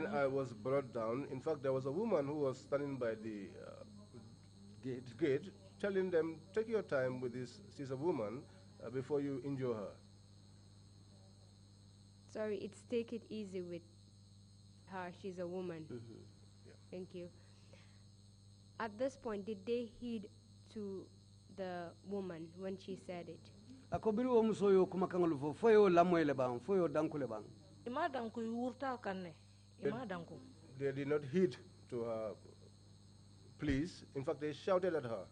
I was brought down, in fact, there was a woman who was standing by the gate telling them, take your time with this, she's a woman, before you injure her. Sorry, it's take it easy with her, she's a woman. Yeah. Thank you. At this point, did they heed to the woman when she said it? They did not heed to her pleas. In fact, they shouted at her.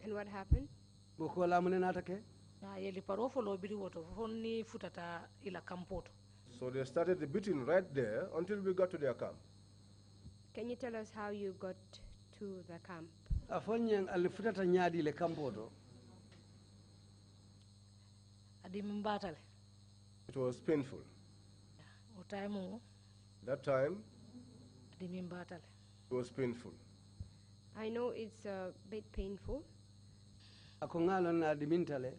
And what happened? So they started the beating right there until we got to their camp. Can you tell us how you got to the camp? It was painful. That time, it was painful. I know it's a bit painful, ako ngalon na dimintale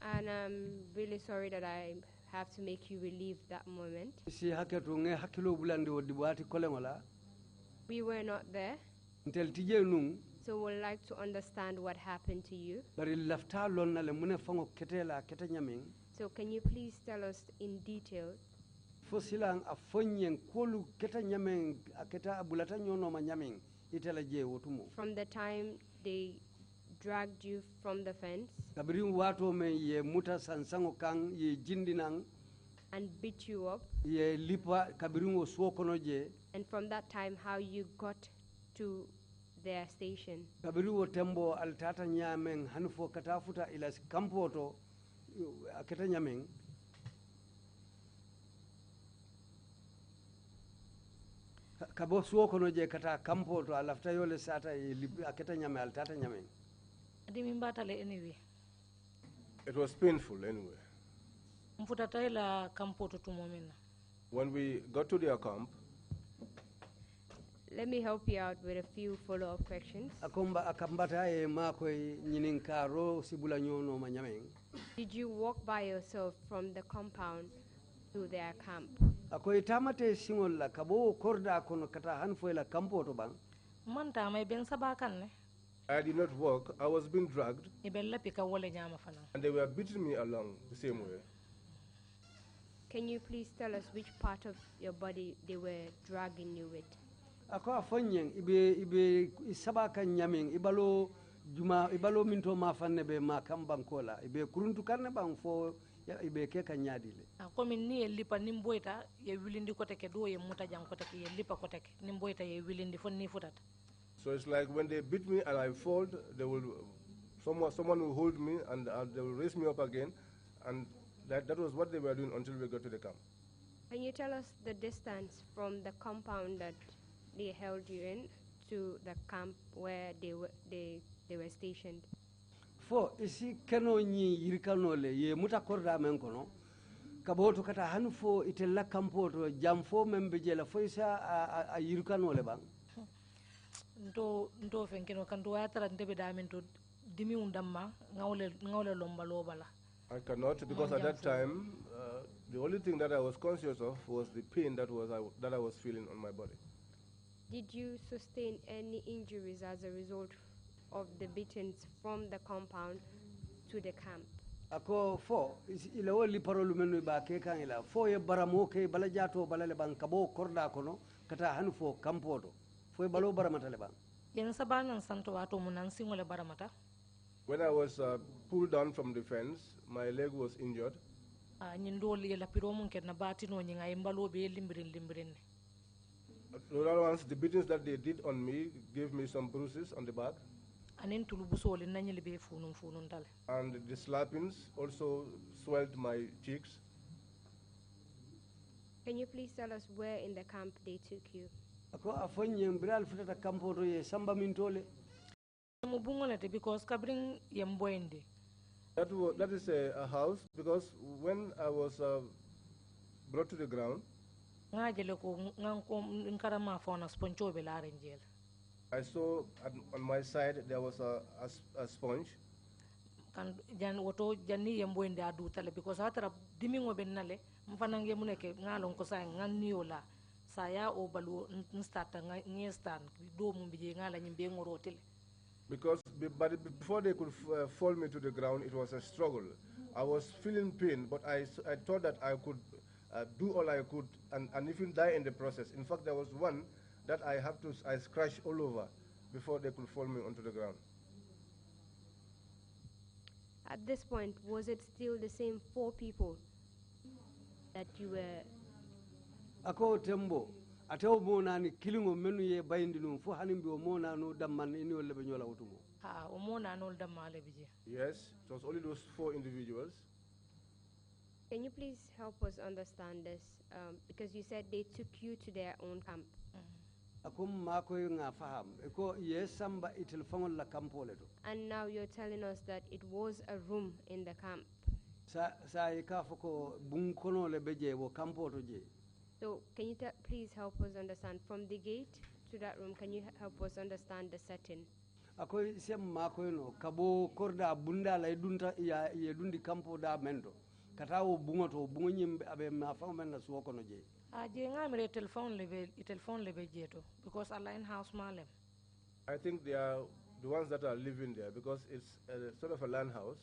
and I'm really sorry that I have to make you relieve that moment. si haketu nge hakilo bulandi wodi buati kolengola We were not there, ntel tije nung so we'd like to understand what happened to you. bari lafta lon na le mune fango ketela kete nyaming So can you please tell us in detail fo silang a fonyen kolu kete nyaming aketa bulata nyono ma nyaming itela je wotumo from the time they dragged you from the fence kabiri wato me ye muta sansango kang ye jindinang and beat you up, ye lipa kabiri wo suokono je and from that time how you got to their station? kabiri wo tembo altata nyameng hanfo katafuta ila kampoto aketa nyaming kabo suokono je kata kampoto alafta yole sata ye aketa nyame altata nyameng Adimi mbatale anyway. It was painful anyway. Mfutata ila kampoto tumomena. When we got to their camp, Let me help you out with a few follow-up questions. akomba akambata e makoy nyininkaro sibula nyono ma nyameng Did you walk by yourself from the compound to their camp? akoy tamate singol la kabo korda kono kata hanfo ila kampoto bang Manta may ben sabakan ne. I did not walk. I was being dragged, Ibella pika wole nyama fana. and they were beating me along the same way. Can you please tell us which part of your body they were dragging you with? ako afonyen ibe sabaka nyaming ibalo juma ibalo minto ma fanne be ma kambankola ibe kuruntu karne bang fo ibe ke kanyadile Komi ni ye lipa nimboita ye wilindi koteke do ye muta jang koteke ye lipa koteke nimboita ye wilindi fon ni futata. So it's like when they beat me and I fall, they will, someone will hold me and they will raise me up again, and that was what they were doing until we got to the camp. Can you tell us the distance from the compound that they held you in to the camp where they were stationed? fo isi keno nyi yirikano le ye muta korda men kono kaboto kata hanfo itella kampoto jamfo membe jela fo isa a yirikano le bang Ndo fenkeno kanto wayatara ndebe damin to dimi undamma ngawle lomba lobala. I cannot, because at that time, the only thing that I was conscious of was the pain that I was feeling on my body. Did you sustain any injuries as a result of the beatings from the compound to the camp? ako fo ila woli parolu menu ba ke kan ila fo ye baramo ke bala jato bala le bang kabo korda kono kata hanfo kampoto fo ye balo baramata le bang Yen sabanan santo wato munan singole baramata. When I was pulled down from the fence, my leg was injured. Nyindol ye la piro mun ken na batino nyinga imbalo be limbirin. Once the beatings that they did on me gave me some bruises on the back. Anen tulubusoli nanyele be funun dale. And the slappings also swelled my cheeks. Can you please tell us where in the camp they took you? ako afonye mbral futata kampoto ye samba mintole Mubungolete because kabring yemboende. That is a house, because when I was brought to the ground, Ngajele ko nganko nkarama fona sponcho be la renjel. I saw on my side there was a sponge. Kan jan woto janni yemboende adu tale because hatara dimingo bennale mfanange muneke ngalon ko sa nganiola saya o balu nstata ngestan do mum bije ngala nyimbe ngorotele. Because but before they could fall me to the ground, it was a struggle. I was feeling pain, but I thought that I could do all I could and even die in the process. In fact, there was one that I scratched all over before they could fall me onto the ground. At this point, was it still the same 4 people that you were? ako tembo atew mona ni kilingo menu ye bayindi num fo hanimbe o mona no damman ini wala be nyola wutumo Umona nol damale bije. Yes, it was only those 4 individuals. Can you please help us understand this? Because you said they took you to their own camp. akum mako nga faham ko ye samba itel fangol la kampole do And now you're telling us that it was a room in the camp. sa e ka foko bun kono le beje wo kampoto je So can you please help us understand from the gate to that room, can you help us understand the setting? Akoy sem makoy no kabo korda bunda la dunta ya dundi campo da mendo kata wo bungoto bungo nyimbe abe ma fa men na suwo kono je je ngamre telephone lebe jeto because a line house malem. I think they are the ones that are living there because it's sort of a land house.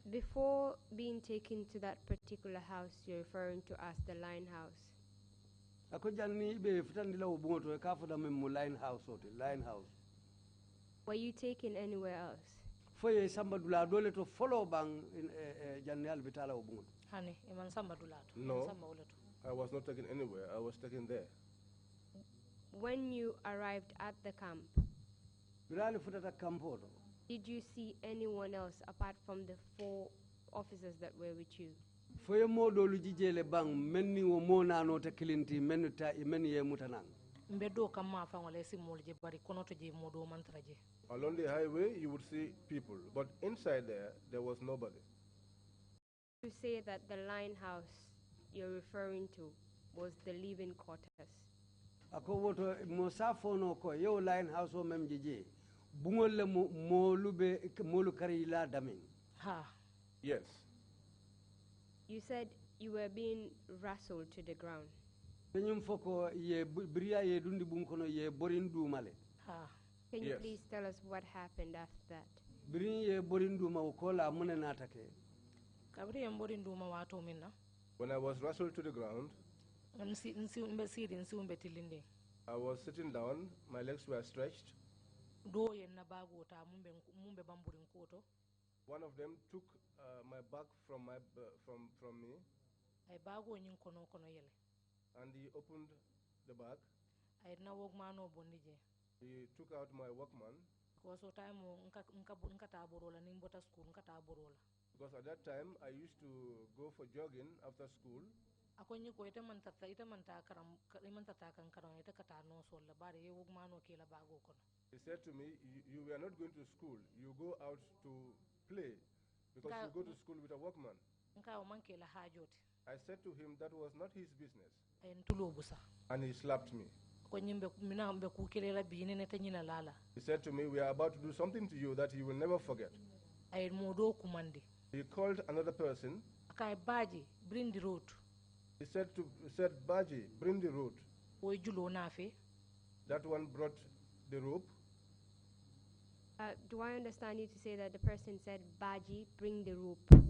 Before being taken to that particular house you're referring to as the line house, ako janni be futandi la wo bungoto ka fa da mem line house hotel line house. were you taken anywhere else? Foye samba dula dole to follow bang in janni al bitala wo bungoto. Hani iman samba dulato. No, Samba uleto. I was not taken anywhere. I was taken there. When you arrived at the camp, Birali futata campo to did you see anyone else apart from the 4 officers that were with you? foye modolu jijele bang menni wo mona no ta kilinti menni ta menni ye mutanang. Mbedo kama fa wala simol je bari kono to je modo mantraje. Along the highway, you would see people, but inside there was nobody. You say that the line house you're referring to was the living quarters. Ako woto musafo no ko yo line house o mem jije bungol le molu kari la damin. Ha. Yes. You said you were being wrestled to the ground. Penyum foko ye bria ye dundi bunkono ye borindu male. Ha. Can you Yes. please tell us what happened after that? Brin ye borindu ma ukola mune natake. Kabri yambori nduma wato minna. When I was wrestled to the ground, Nsi umbe siri nsi umbe tilinde. I was sitting down, my legs were stretched. Do yenna bago ta mumbe bamburi nkoto. One of them took my bag from me, Ay bago nyin kono yele. and he opened the bag. Ay na wogmano bonije. He took out my Walkman, Because o time nka ta borola nimbota school nka ta borola. because at that time I used to go for jogging after school. Akonyi ko ite man tata kan karam ite kata no so la bare ye wogmano ke la bago kono. He said to me, you were not going to school, you go out to play, because you go to school with a Walkman. Nka o man ke la hajoti. I said to him that was not his business, Ay ntulo busa. and he slapped me. Ko nyimbe mina mbe ku kelela bine ne tanyina lala. He said to me, we are about to do something to you that you will never forget. Ay modo kumandi. He called another person. Akai baji bring the road. He said, Baji, bring the rope. Oy julo nafe. That one brought the rope. Do I understand you to say that the person said, Baji, bring the rope?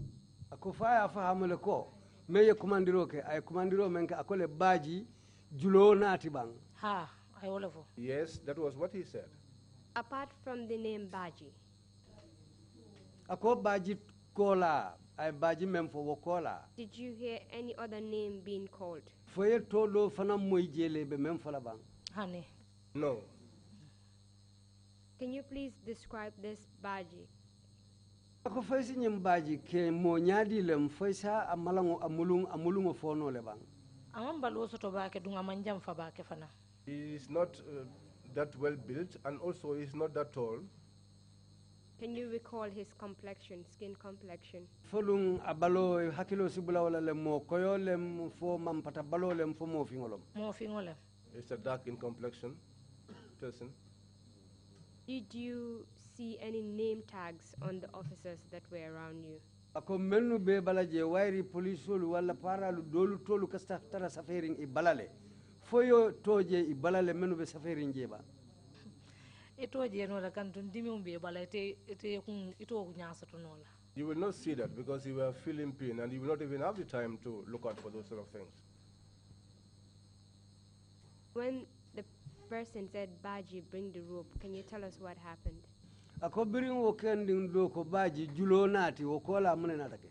Akufaya fahamule ko meye kumandiro ke ay kumandiro menke akole baji julo nati bang. Ha, ay olevo. Yes, that was what he said. Apart from the name Baji, Ako baji kola ay baji mem fo wokola. did you hear any other name being called? Foye todo fana moy jele be mem fala bang. Honey. No. Can you please describe this Baji? Ako foysi nyim baji ke mo nyadi lem foysa amalango amulungo fono le bang. Amam balo soto bake dunga manjam fa bake fana. He is not that well built, and also he is not that tall. Can you recall his complexion, skin complexion? Folung abalo hakilo sibula wala le mo koyo lem fo mampata balo lem fo mo fingolom. Mo fingole. It's a dark in complexion person. Did you see any name tags on the officers that were around you? Ako menu be balaje wairi polisolu wala paralu dolu tolu kasta tara safaring ibalale. Foyo toje ibalale menu be safaring jeba. Ito je no la kan dun dimi umbe bala ite kun ito nyasa to no la. You will not see that because you were feeling pain, and you will not even have the time to look out for those sort of things. When the person said, Baji, bring the rope, can you tell us what happened? Ako birin wo kending do ko baji julo nati wo kola mune natake.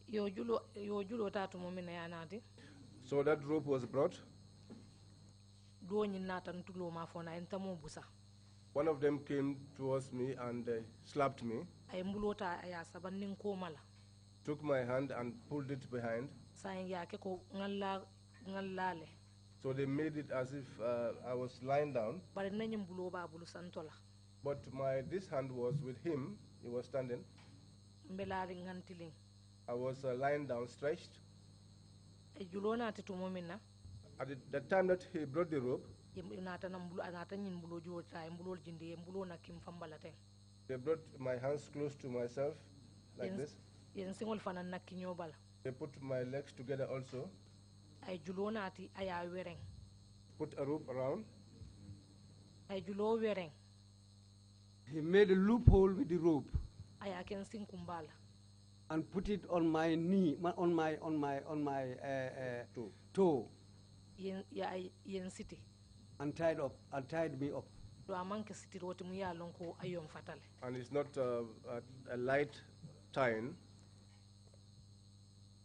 Yo julo tatu mo mina ya nati. So that rope was brought. Do nyin nata ntulo ma fona enta mo busa. One of them came towards me and slapped me, Ay mbulota aya saban nin ko mala. took my hand and pulled it behind. Sayin ya ke ko ngallale. So they made it as if I was lying down, Bari nanyim bulo ba bulu santola. but this hand was with him. He was standing. Mbelari ngantiling. I was lying down, stretched. Julona ati tumomina. At the time that he brought the rope, they brought my hands close to myself, like this. They put my legs together also. Put a rope around. He made a loophole with the rope and put it on my knee, on my toe. And tied me up. And it's not a light tying.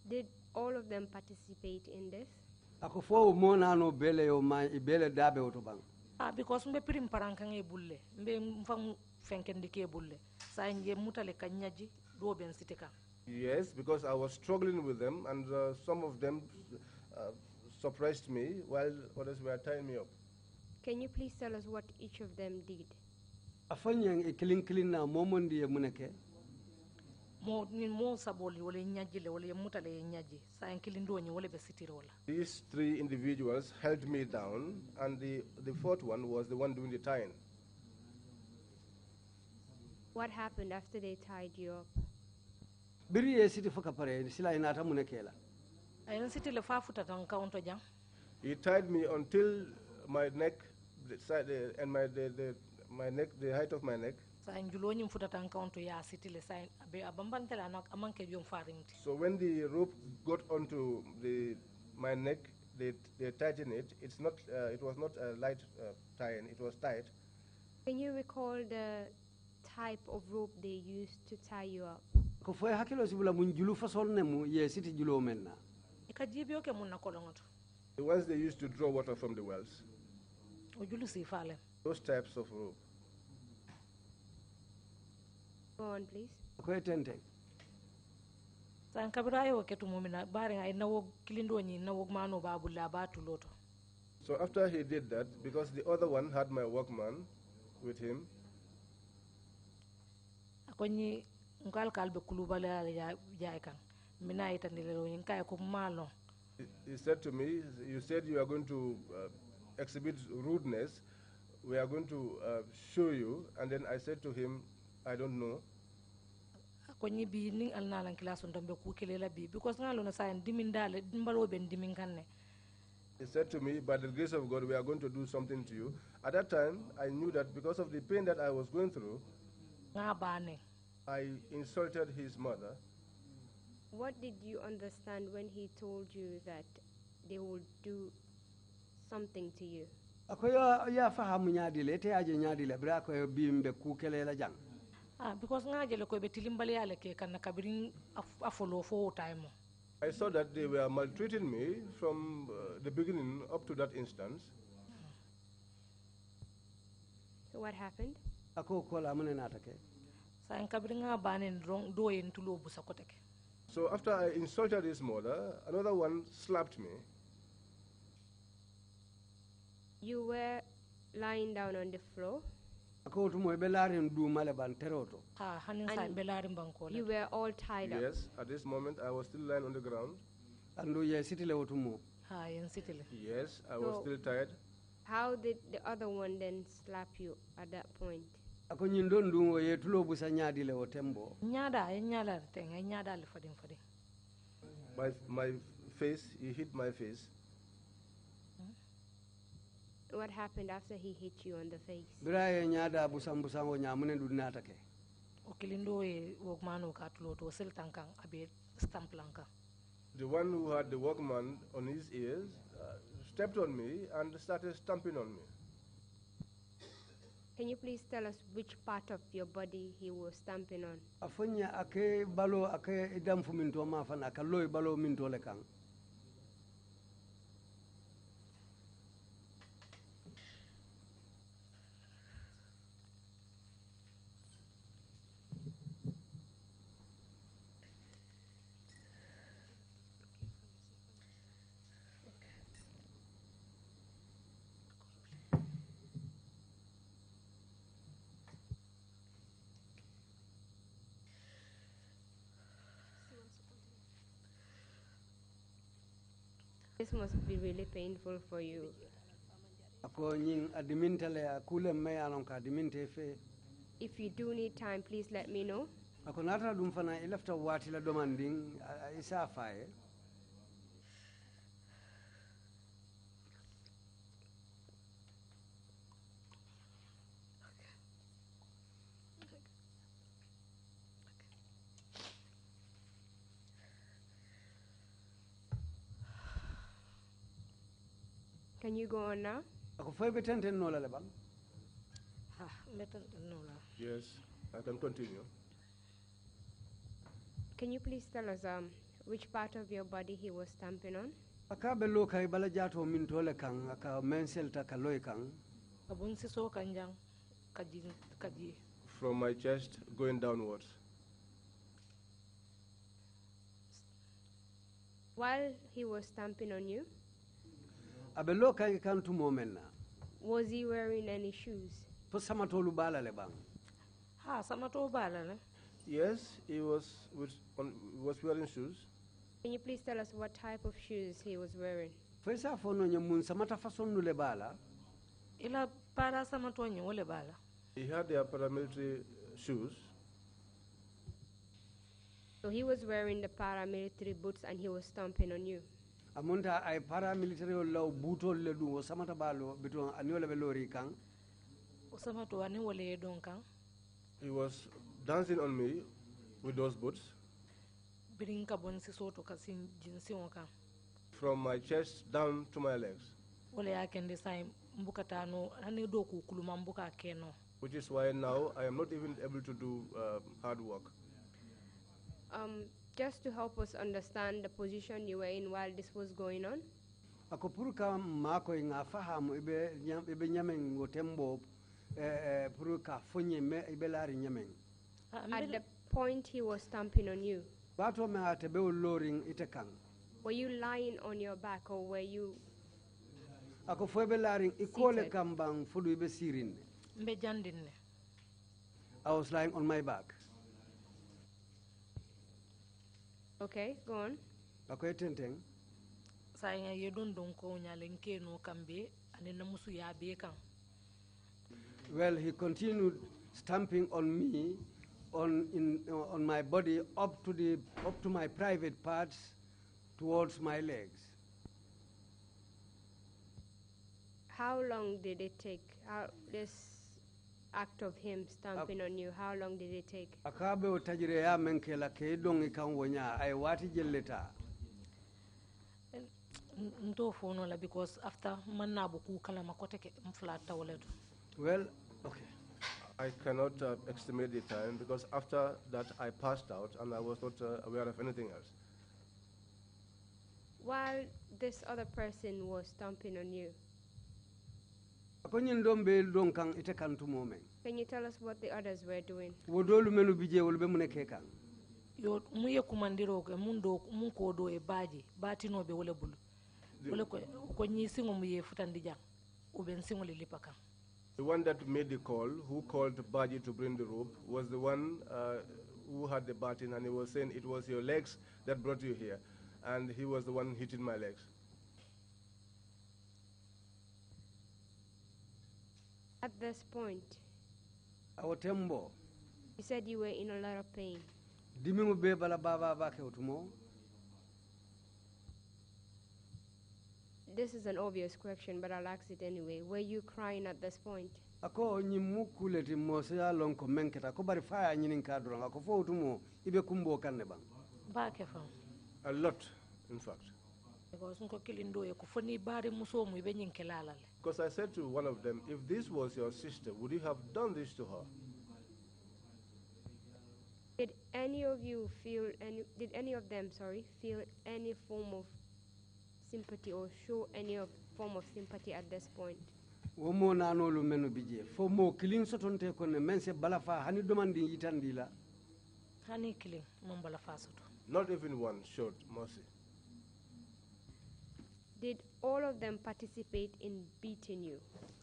Did all of them participate in this? Because mbe prim parankange bulle mbe mfam fenkendike bulle sa nje mutale kanyaji do ben sitika. Yes, because I was struggling with them, and some of them surprised me while others were tying me up. Can you please tell us what each of them did? Afanyang ikilin na momondi ya muneke. Mo saboli wole nyaji le wole mutale nyaji sa enkilindo nyi wole be sitirola. These three individuals held me down, and the fourth one was the one doing the tying. What happened after they tied you up? Biri ye siti foka pare sila inata munekela. Ayen siti le fa futa tan kaunto jang. He tied me until my neck, the side and my neck, the height of my neck. So when the rope got onto my neck, they tightened it. It was not a light tying, it was tight. Can you recall the type of rope they used to tie you up? Ko foy hakilo sibula mun julu fasol nemu ye siti julo menna. The ones they used to draw water from the wells. Those types of rope. Go on, please. So after he did that, because the other one had my workman with him, he said to me, you said you are going to exhibit rudeness. We are going to show you. And then I said to him, I don't know. He said to me, by the grace of God, we are going to do something to you. At that time, I knew that because of the pain that I was going through, I insulted his mother. What did you understand when he told you that they would do something to you? Because I saw that they were maltreating me from the beginning up to that instance. So what happened? So after I insulted his mother, another one slapped me. You were lying down on the floor. And you were all tied up. Yes, at this moment I was still lying on the ground. Yes, I was still tired. How did the other one then slap you at that point? My face, he hit my face. What happened after he hit you on the face? The one who had the workman on his ears stepped on me and started stamping on me. Can you please tell us which part of your body he was stamping on? This must be really painful for you. Ako nying adimintale akule me alonka adiminte fe. If you do need time, please let me know. Ako nata dum fana ilafta wati la domanding isa faye. Can you go on now? Ako foy betenten no la lebang. Yes, I can continue. Can you please tell us which part of your body he was stamping on? Aka bello kay bala jato min tole kang aka mensel ta kaloy kang. Abun siso kanjang kaji. From my chest going downwards. While he was stamping on you, Abello kay kan tu momenna. was he wearing any shoes? Po samatolu bala lebang. Ha, samato bala ne? Yes, he was wearing shoes. Can you please tell us what type of shoes he was wearing? Foy sa fono nyamun samata fason nu le bala. Ila para samato nyole bala. He had their paramilitary shoes. So he was wearing the paramilitary boots and he was stomping on you. Amunta ay paramilitary law butol le du samata balo biton anyola belori kang. Samato ani wole don kan. He was dancing on me with those boots. Birinka bon siso to kasin jinsi kan. From my chest down to my legs. Wole yakende sai mbukata no ani do ku kuluma mbuka keno. Which is why now I am not even able to do hard work. Just to help us understand the position you were in while this was going on. Ako purka mako inga fahamu ibe nyameng ngotembo purka fonye me ibe lari nyameng. At the point he was stamping on you, Bato me atebe loring itekang. were you lying on your back or were you Ako fobe laring ikole seated? kambang fudu ibe sirin. Mbe jandinne. I was lying on my back. Okay, go on. Ako etenteng. Sai nga yedon don ko nyalen keno kambe ani na musu ya be kan. Well, he continued stamping on me, on my body up to my private parts, towards my legs. How long did it take? This act of him stamping on you, how long did it take? Akabe otajire ya menkela ke dongi kan wonya ay wati jelleta. Nto fono la because after manna buku kala makote ke mflata waledo. Well, okay. I cannot estimate the time because after that I passed out and I was not aware of anything else. While this other person was stamping on you, Akonyin dombe don kan ite kan tumomen. can you tell us what the others were doing? Wodolu menu bije wolbe muneke kan. Yo muye kumandiro ke mundo munko do e baji batino be wole bulu. Wole ko nyi singo muye futandija uben singo le lipaka. The one that made the call, who called Baji to bring the rope, was the one who had the baton, and he was saying it was your legs that brought you here. And he was the one hitting my legs. At this point, Awotembo. you said you were in a lot of pain. Dimingu be bala baba ba ke utumo. This is an obvious question, but I'll ask it anyway. Were you crying at this point? Ako nyimu kuleti mo se alon ko menketa ko bari faya nyinin kadron ako fo utumo ibe kumbo kanne bang. Ba ke fam. A lot, in fact. Because nko kilindo e ko foni bari muso mu ibe nyinkela lale. Because I said to one of them, if this was your sister, would you have done this to her? Did any of them feel any form of sympathy or show any form of sympathy at this point? Womo nanolu menu bije fo mo kilin sotonte ko ne mense balafa hani domandi yitandila. Hani killing mumbala fasoto. Not even one showed mercy. Did all of them participate in beating you?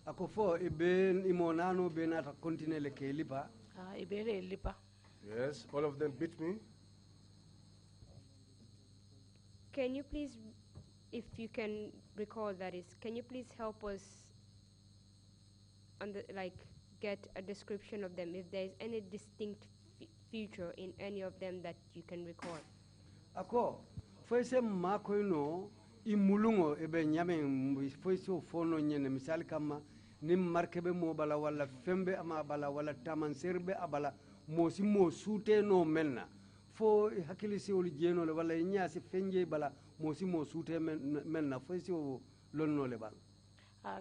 Ako fo ibe imo nanu be nata continue le ke lipa. Ibere lipa. Yes, all of them beat me. Can you please if you can recall, that is, can you please help us on the, get a description of them, if there is any distinct feature in any of them that you can recall? Ako, foise makoino imulungo ebe nyame foise fono nyene misali kama nim markebe mo bala wala fembe ama bala wala tamanserbe abala mosi mo sute no menna fo hakili si wol jeno le wala nyasi fenje bala mosi mo sute menna foise lonno le bang.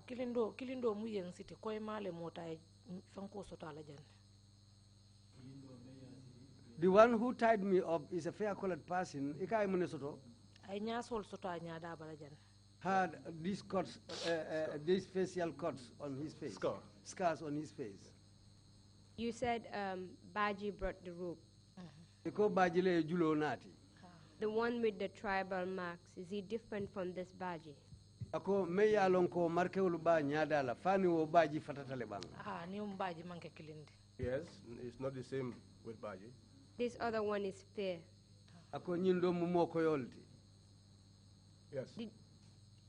Kilindo mu yen city koy male mota fanko soto ala jan. The one who tied me up is a fair-colored person. Ikai Munesoto had these cuts, these facial cuts on his face. Scars on his face. You said Baji brought the rope. The one with the tribal marks, is he different from this Baji? Ako meya lonko marke uluba nyadala fani wo Baji fatatale bang. Ni Baji manke kilindi. Yes, it's not the same with Baji. This other one is fair. Ako nyindo mumoko yolti. Yes.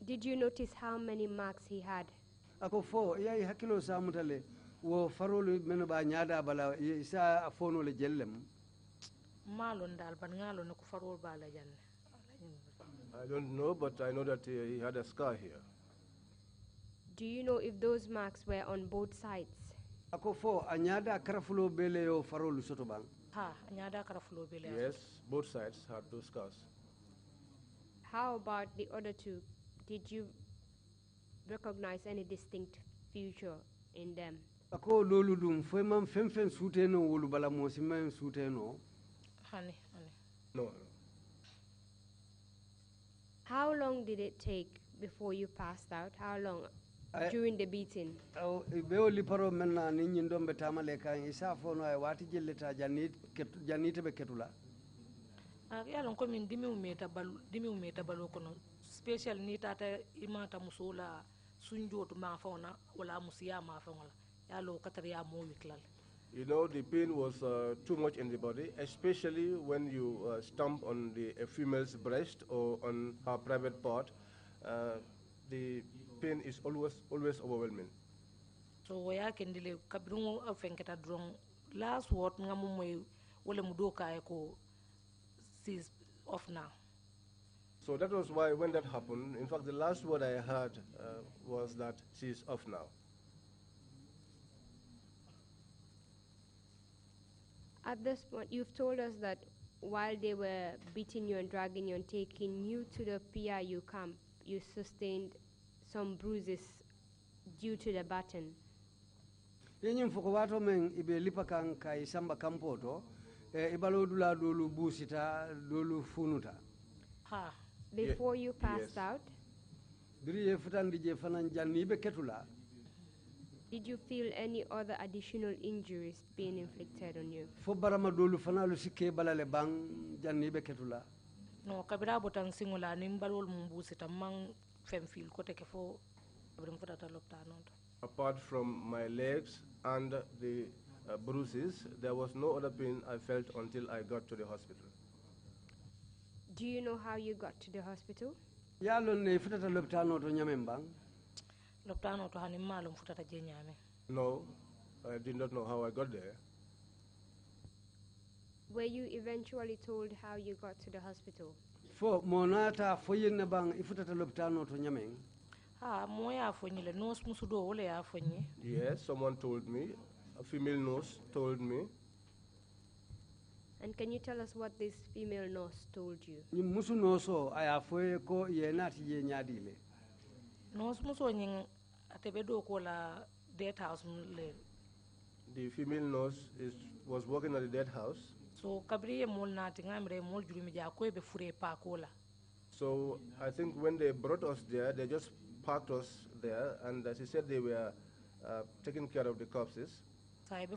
Did you notice how many marks he had? Ako fo yai hakilo samutale wo farolu menoba nyada bala isa afono le jellem. Malon dal ban ngalo no ko farol bala janne. I don't know, but I know that he had a scar here. Do you know if those marks were on both sides? Ako fo anyada karafulo bele yo farolu soto bang. Yes, both sides had those scars. How about the other two? Did you recognize any distinct feature in them? Ako lolu dum foi mam femfen suteno wolu bala mosimen suteno. Honey. No. How long did it take before you passed out? How long during the beating? Beoli paro menna ni ndombe tamale kan isa fono ay wati jelleta janite be ketula. Yalon ko min dimi umeta balu kono special ni tata imata musula sunjotu ma fauna wala musiya ma fauna yalo katariya mo wiklal. You know, the pain was too much in the body, especially when you stomp on a female's breast or on her private part. The pain is always overwhelming. So waya kendile kabirungo afenketa drong last word ngamu moy wala mudoka ko she's off now. So that was why when that happened, in fact the last word I heard was that she's off now. At this point, you've told us that while they were beating you and dragging you and taking you to the PIU camp, you sustained some bruises due to the baton. Yenyim foko wato men ibe lipa kan kai samba kampoto ibalo dula dolu busita dolu funuta. Before you passed out? Biri futan dije fanan janni be ketula. Did you feel any other additional injuries being inflicted on you? Fo barama dolu fanalu sikke balale bang janni be ketula. No kabira botan singula nimbalol mumbusita mang fem feel ko teke fo abrim fotata loptano. Apart from my legs and the bruises, there was no other pain I felt until I got to the hospital. Do you know how you got to the hospital? Yalon ne futata loptano to nyamembang. Loptano to hanimalum futata jenyame. No, I did not know how I got there. Were you eventually told how you got to the hospital? Fo monata foyenne bang ifutata loptano to nyameng. Yes, someone told me. A female nurse told me. And can you tell us what this female nurse told you? Musu noso aya foye ko ye nati ye nyadile. Nurse muso nying atebedo ko la dead house le. The female nurse was working at the dead house. So kabriye mol nati ngamre mol jurumi ja ko be fure pa ko la. So I think when they brought us there, they just parked us there, and as he said, they were taking care of the corpses. So as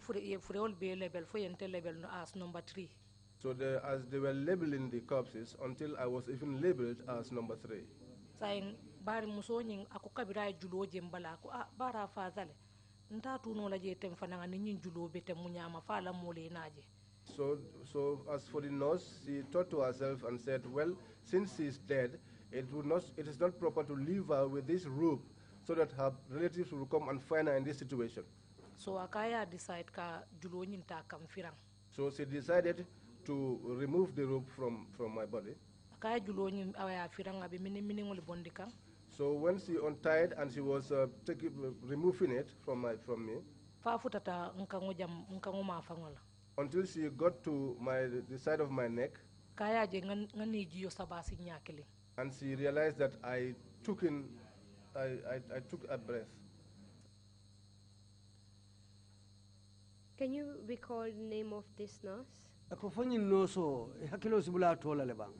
they were labeling the corpses until I was even labeled as number 3. So as for the nurse, she thought to herself and said, well, since she's dead, it is not proper to leave her with this rope so that her relatives will come and find her in this situation. So akaya decide ka julo nyinta kam firang. So she decided to remove the rope from my body. Akaya julo nyim awaya firang abi mini ngoli bondika. So when she untied and she was removing it from me, Fa futata nkango mafangola. until she got to the side of my neck, Kaya je ngani jiyo sabasi nyakili. and she realized that I took a breath. Can you recall the name of this nurse? Ako fanyi noso hakilo sibula tola le bang.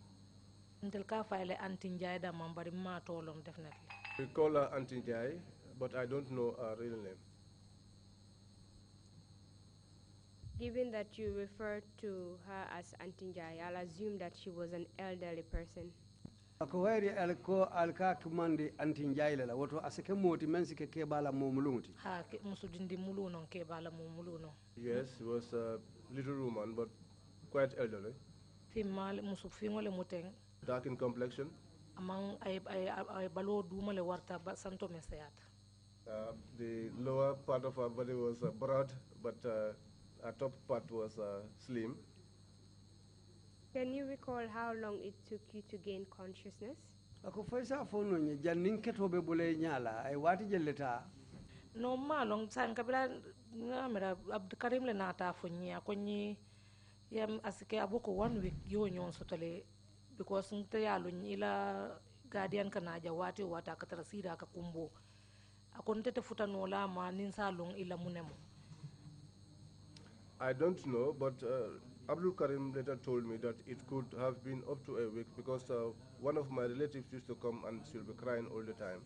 Until ka file antinjay da mambari ma tolong definitely. We call her Auntie Jai, but I don't know her real name. Given that you referred to her as Antinjai, I'll assume that she was an elderly person. Ako wairi alka kumandi antinjai la woto asake moti mensi ke bala mo mulunguti. Ha musu dindi muluno ke bala mo muluno. Yes, she was a little woman, but quite elderly. Fimal musu fingole muteng. Dark in complexion. Among ay balo dumale warta ba santo mesayata. The lower part of her body was broad, but her top part was slim. Can you recall how long it took you to gain consciousness? Ako faisa fono nye janin keto be bole nyala ay wati jeleta. No malong san kabila ngamera Abdukarim le nata fonyi akonyi yam asike aboko 1 week yo nyon sotale because nte yalo ila guardian kana ja wati wata katara sira ka kumbo akonte te futa no la ma ninsa long ila munemo. I don't know, but Abdul Karim later told me that it could have been up to a week because one of my relatives used to come and she'll be crying all the time.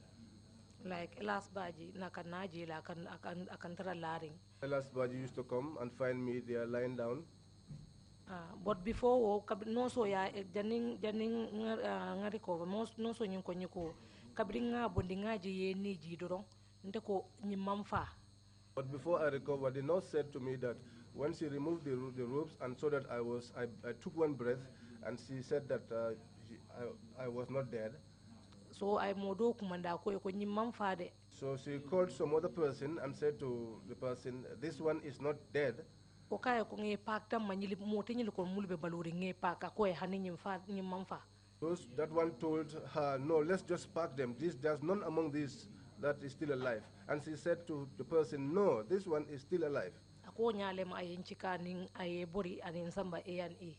Like Elas Baji nakanaji la akantara laring. Elas Baji used to come and find me there lying down. But before no so ya janing ngari ko no so nyun ko nyuko kabringa bondinga ji ye ni ji dorong nte ko nyimamfa. But before I recovered, the nurse said to me that when she removed the ropes and saw that I took one breath, and she said that I was not dead. So I modo kumanda ko nyimamfa de. So she called some other person and said to the person, this one is not dead. Okay, kung pak tam manyili moti nyili ko mulbe baluri nge pak ako hani nyimamfa. That one told her, no, let's just pack them. There's none among these that is still alive. And she said to the person, no, this one is still alive. Ako nyale ma ayin chika ning aye bori anin samba A&E.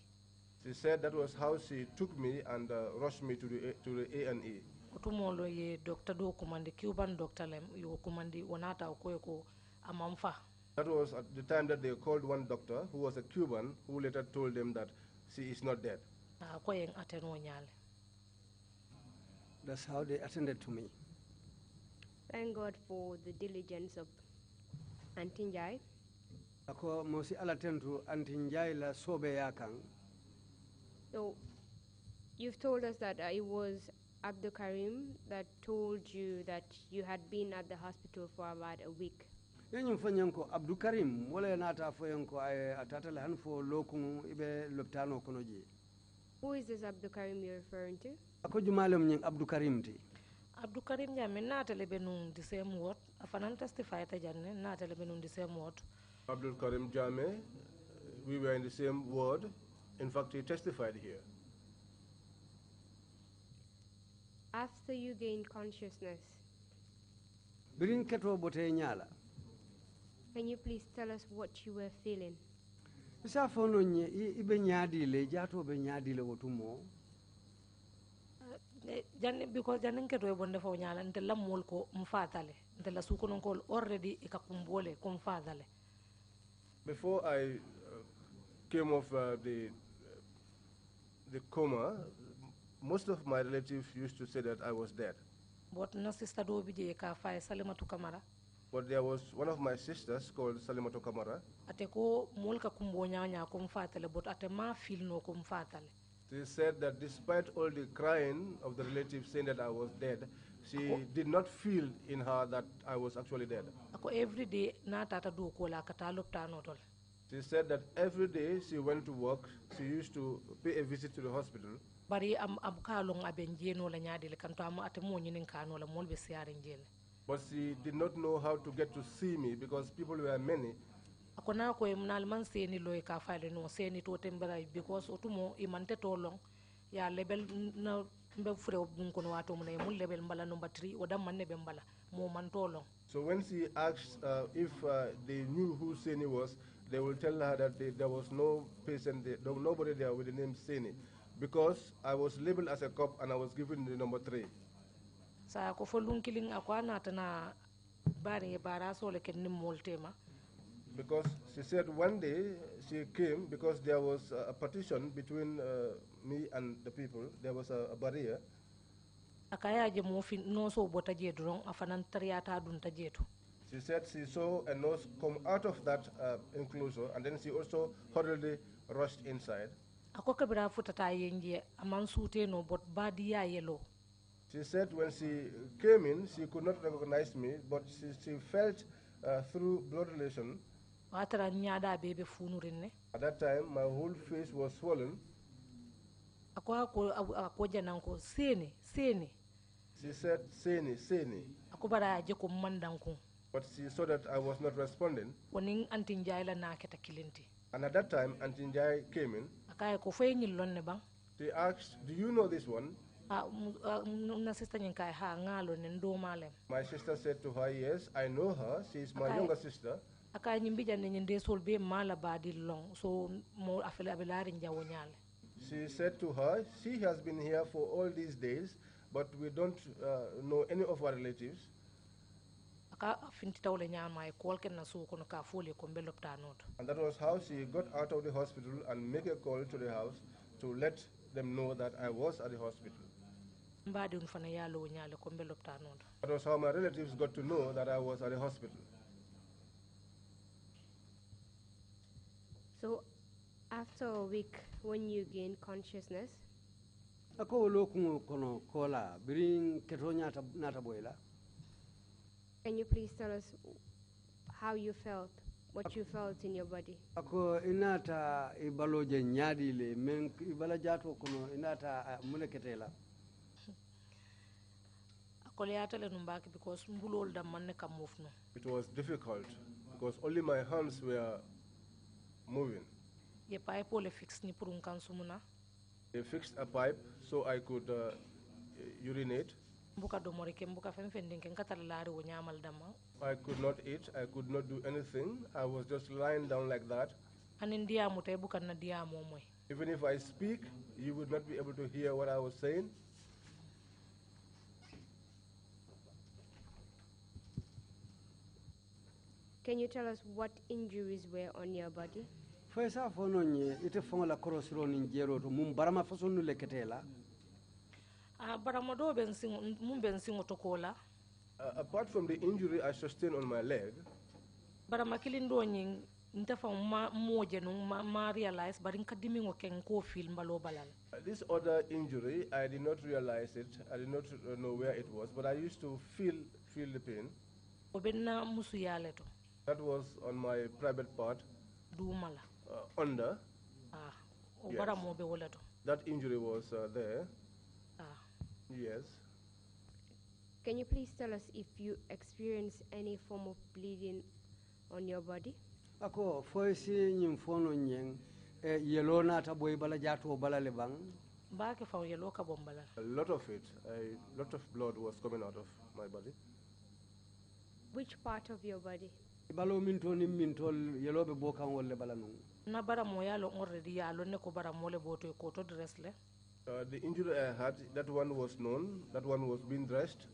She said that was how she took me and rushed me to the A&E. Kutumolo ye doctor do kumandi Cuban doctor lem yo kumandi wanata ko amamfa. That was at the time that they called one doctor who was a Cuban who later told them that she is not dead. Ako yeng ateno nyale. That's how they attended to me. Thank God for the diligence of Antinjai. Ako mosi alatentu antinjai la sobe yakang. So, you've told us that it was Abdul Karim that told you that you had been at the hospital for about a week. Yenyum fanyanko Abdul Karim wala nata foyanko ay atata la hanfo lokun ibe loptano konoji. Who is this Abdul Karim you're referring to? Ako jumalem nyeng Abdul Karim ti. Abdul Karim jame nata lebe nung the same word. Afanan testify ta janne nata lebe nung the same word. Abdul Karim Jame, we were in the same ward. In fact, he testified here. After you gained consciousness, Birin keto bote nyala. can you please tell us what you were feeling? Isa fono nye ibe nyadi le jato be nyadi le wotumo. Because janin keto e bonde fo nyala nte la mol ko mfatale nte la sukonon ko already ikakumbole ko mfatale. Before I came off the coma, most of my relatives used to say that I was dead. But no sister do bije ka fay Salimatu Camara. But there was one of my sisters called Salimatu Camara. Ate ko mol ka kumbo nyanya ko mfatale but ate ma feel no ko mfatale. She said that despite all the crying of the relatives saying that I was dead, she did not feel in her that I was actually dead. Ako every day na tata do ko la kata loptano dol. She said that every day she went to work, she used to pay a visit to the hospital. bari am kalong abenjeno la nyaade le kanto am atemo nyinin kano la molbe siare njele. But she did not know how to get to see me because people were many. Akona ko emnal man seni loy ka faile no seni to tembera because otumo imante to long ya lebel na mbe fure bun kono wato mun e mun lebel mbala number 3 o dam manne be mbala mo man to long. So when she asked if they knew who Seni was, they will tell her that there was no patient, there was nobody there with the name Seni, because I was labeled as a cop and I was given the number 3. Sa ko fo lunkiling akwana tana bari e bara so le ken moltema. Because she said one day she came because there was a partition between me and the people. There was a barrier. Akayaje mo fi no so bota jedu ron afanan tariata dun tajetu. She said she saw a nurse come out of that enclosure, and then she also hurriedly rushed inside. Ako kabira futata yenje amansute no bot badia yellow. She said when she came in, she could not recognize me, but she felt through blood relation. At that time, my whole face was swollen. She said, Seni, Seni. But she saw that I was not responding. And at that time, Auntie Njai came in. She asked, do you know this one? My sister said to her, yes, I know her. She is my younger sister. She said to her, she has been here for all these days, but we don't know any of our relatives. And that was how she got out of the hospital and make a call to the house to let them know that I was at the hospital. That was how my relatives got to know that I was at the hospital. So, after a week, when you gain consciousness, can you please tell us how you felt, what you felt in your body? Ako inata ibaloje nyadi le men ibala jato kono inata muleketela. It was difficult because only my hands were moving. They fixed a pipe so I could urinate. I could not eat, I could not do anything. I was just lying down like that. Even if I speak, you would not be able to hear what I was saying. Can you tell us what injuries were on your body? Apart from the injury I sustained on my leg, this other injury, I did not realize it. I did not know where it was, but I used to feel the pain. That was on my private part. Under. Yes. That injury was there. Yes. Can you please tell us if you experience any form of bleeding on your body? Ako foisi nyimfono nyeng yellow na taboy bala jato bala lebang. A lot of it, a lot of blood was coming out of my body. Which part of your body? Balo minto ni minto yellow be boka wolle bala nung. Na bara moya lo already ya lo ne ko bara mole boto ko to dress le. The injury I had, that one was known. That one was being dressed.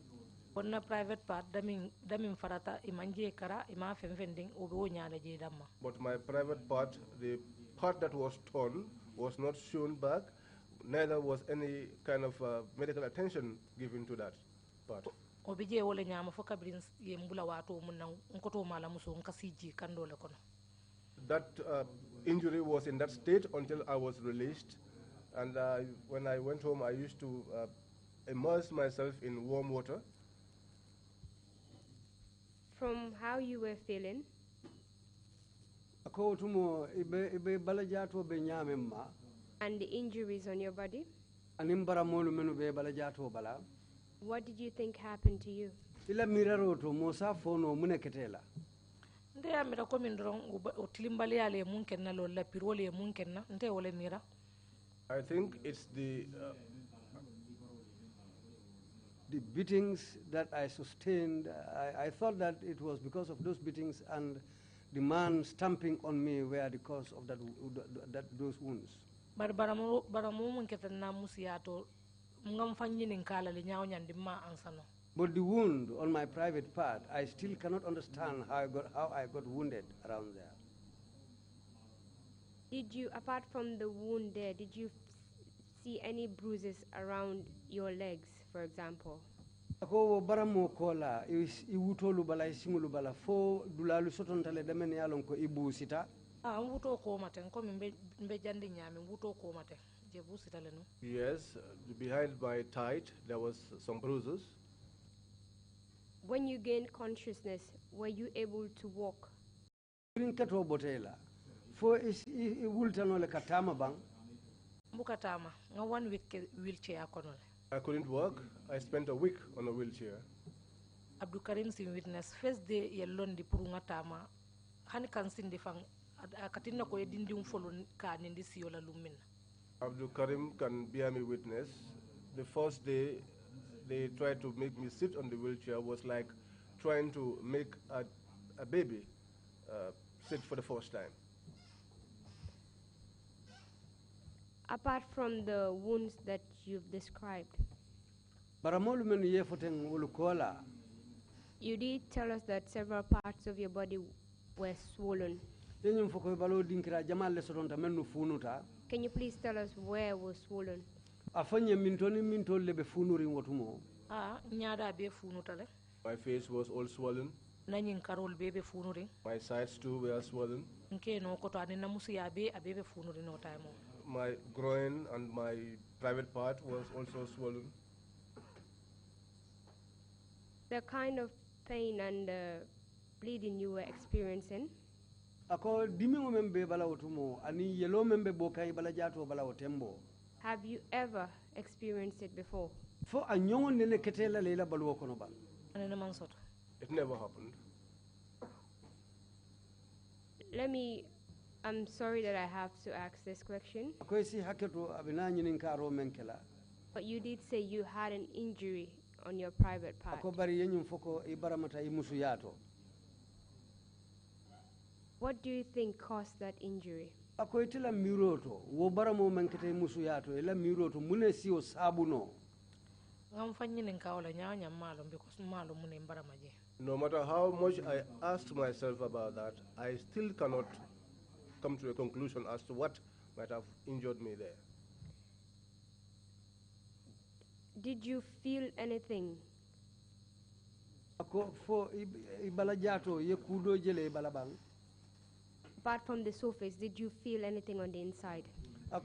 On na private part, damin farata imanje kara ima femfending obo nyale je damma. But my private part, the part that was torn, was not shown back. Neither was any kind of medical attention given to that part. Obije wole nyama foka brins yembula wato munna nkoto mala muso nkasiji kandole kono. That injury was in that state until I was released. And when I went home, I used to immerse myself in warm water. From how you were feeling? And the injuries on your body? anim baramolu menu be bala jato bala. What did you think happened to you? Ila miraro to mosa fono mune ketela. Nde ya mira ko min ron o tilimbali ale mun kenna lo la pirole mun kenna nte wala mira. I think it's the beatings that I sustained. I thought that it was because of those beatings and the man stamping on me were the cause of those wounds. Baramu mun ketanna musiato ngam fanyinin kala le nyaaw nyandi ma ansano. But the wound on my private part, I still cannot understand how I got wounded around there. Did you, apart from the wound there, did you see any bruises around your legs, for example? Ako baramo kola iwutolu bala isingulu bala fo dulalu sotontale demen yalon ko ibu sita. Wuto ko maten ko mbe jandi nyami wuto ko maten je bu sita le no. Yes, behind my tight there was some bruises. When you gained consciousness, were you able to walk? Kato botela fo wultanole katama bang. Bukatama nga 1 week wheelchair konole. I couldn't walk. I spent a week on a wheelchair. Abdou Karim sin witness first day yellondi pour ngatama hani kan sindi fang katinna ko edindi folo ka nindi siyola lumina. Abdou Karim can bear me witness. The first day they tried to make me sit on the wheelchair was like trying to make a baby sit for the first time. Apart from the wounds that you've described, you did tell us that several parts of your body were swollen. Can you please tell us where was swollen? My face was all swollen. My sides too were swollen. My groin and my private part was also swollen. The kind of pain and bleeding you were experiencing, have you ever experienced it before? It never happened. I'm sorry that I have to ask this question, but you did say you had an injury on your private part. What do you think caused that injury? No matter how much I asked myself about that, I still cannot come to a conclusion as to what might have injured me there. Did you feel anything? Apart from the surface, did you feel anything on the inside? Yes,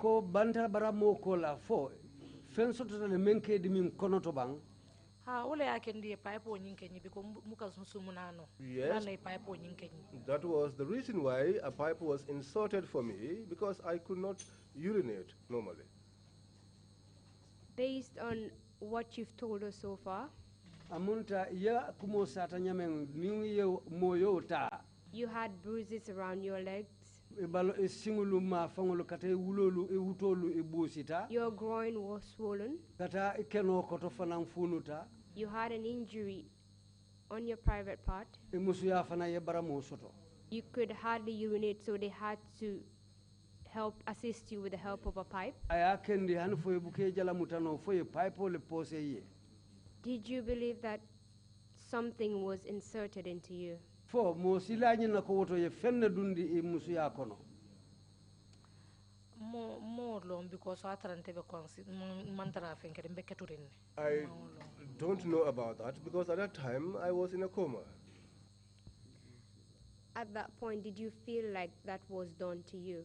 that was the reason why a pipe was inserted for me, because I could not urinate normally. Based on what you've told us so far, you had bruises around your legs. Your groin was swollen. You had an injury on your private part. You could hardly urinate, so they had to assist you with the help of a pipe. Did you believe that something was inserted into you? More long because I don't know about that, because at that time I was in a coma. At that point, did you feel like that was done to you?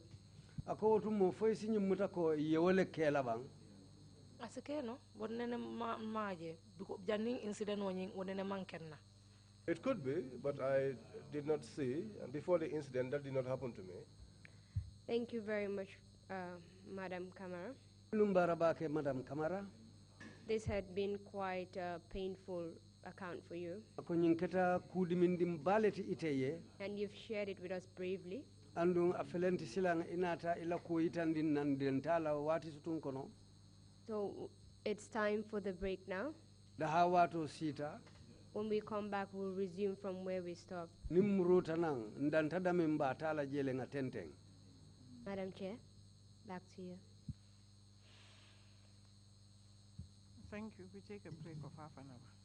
It could be, but I did not see, and before the incident that did not happen to me. Thank you very much, Madam Camara. Numbarabake, Madam Camara. This had been quite a painful account for you. And you've shared it with us bravely. So it's time for the break now. When we come back, we'll resume from where we stopped. Madam Chair, back to you. Thank you. We take a break of half an hour.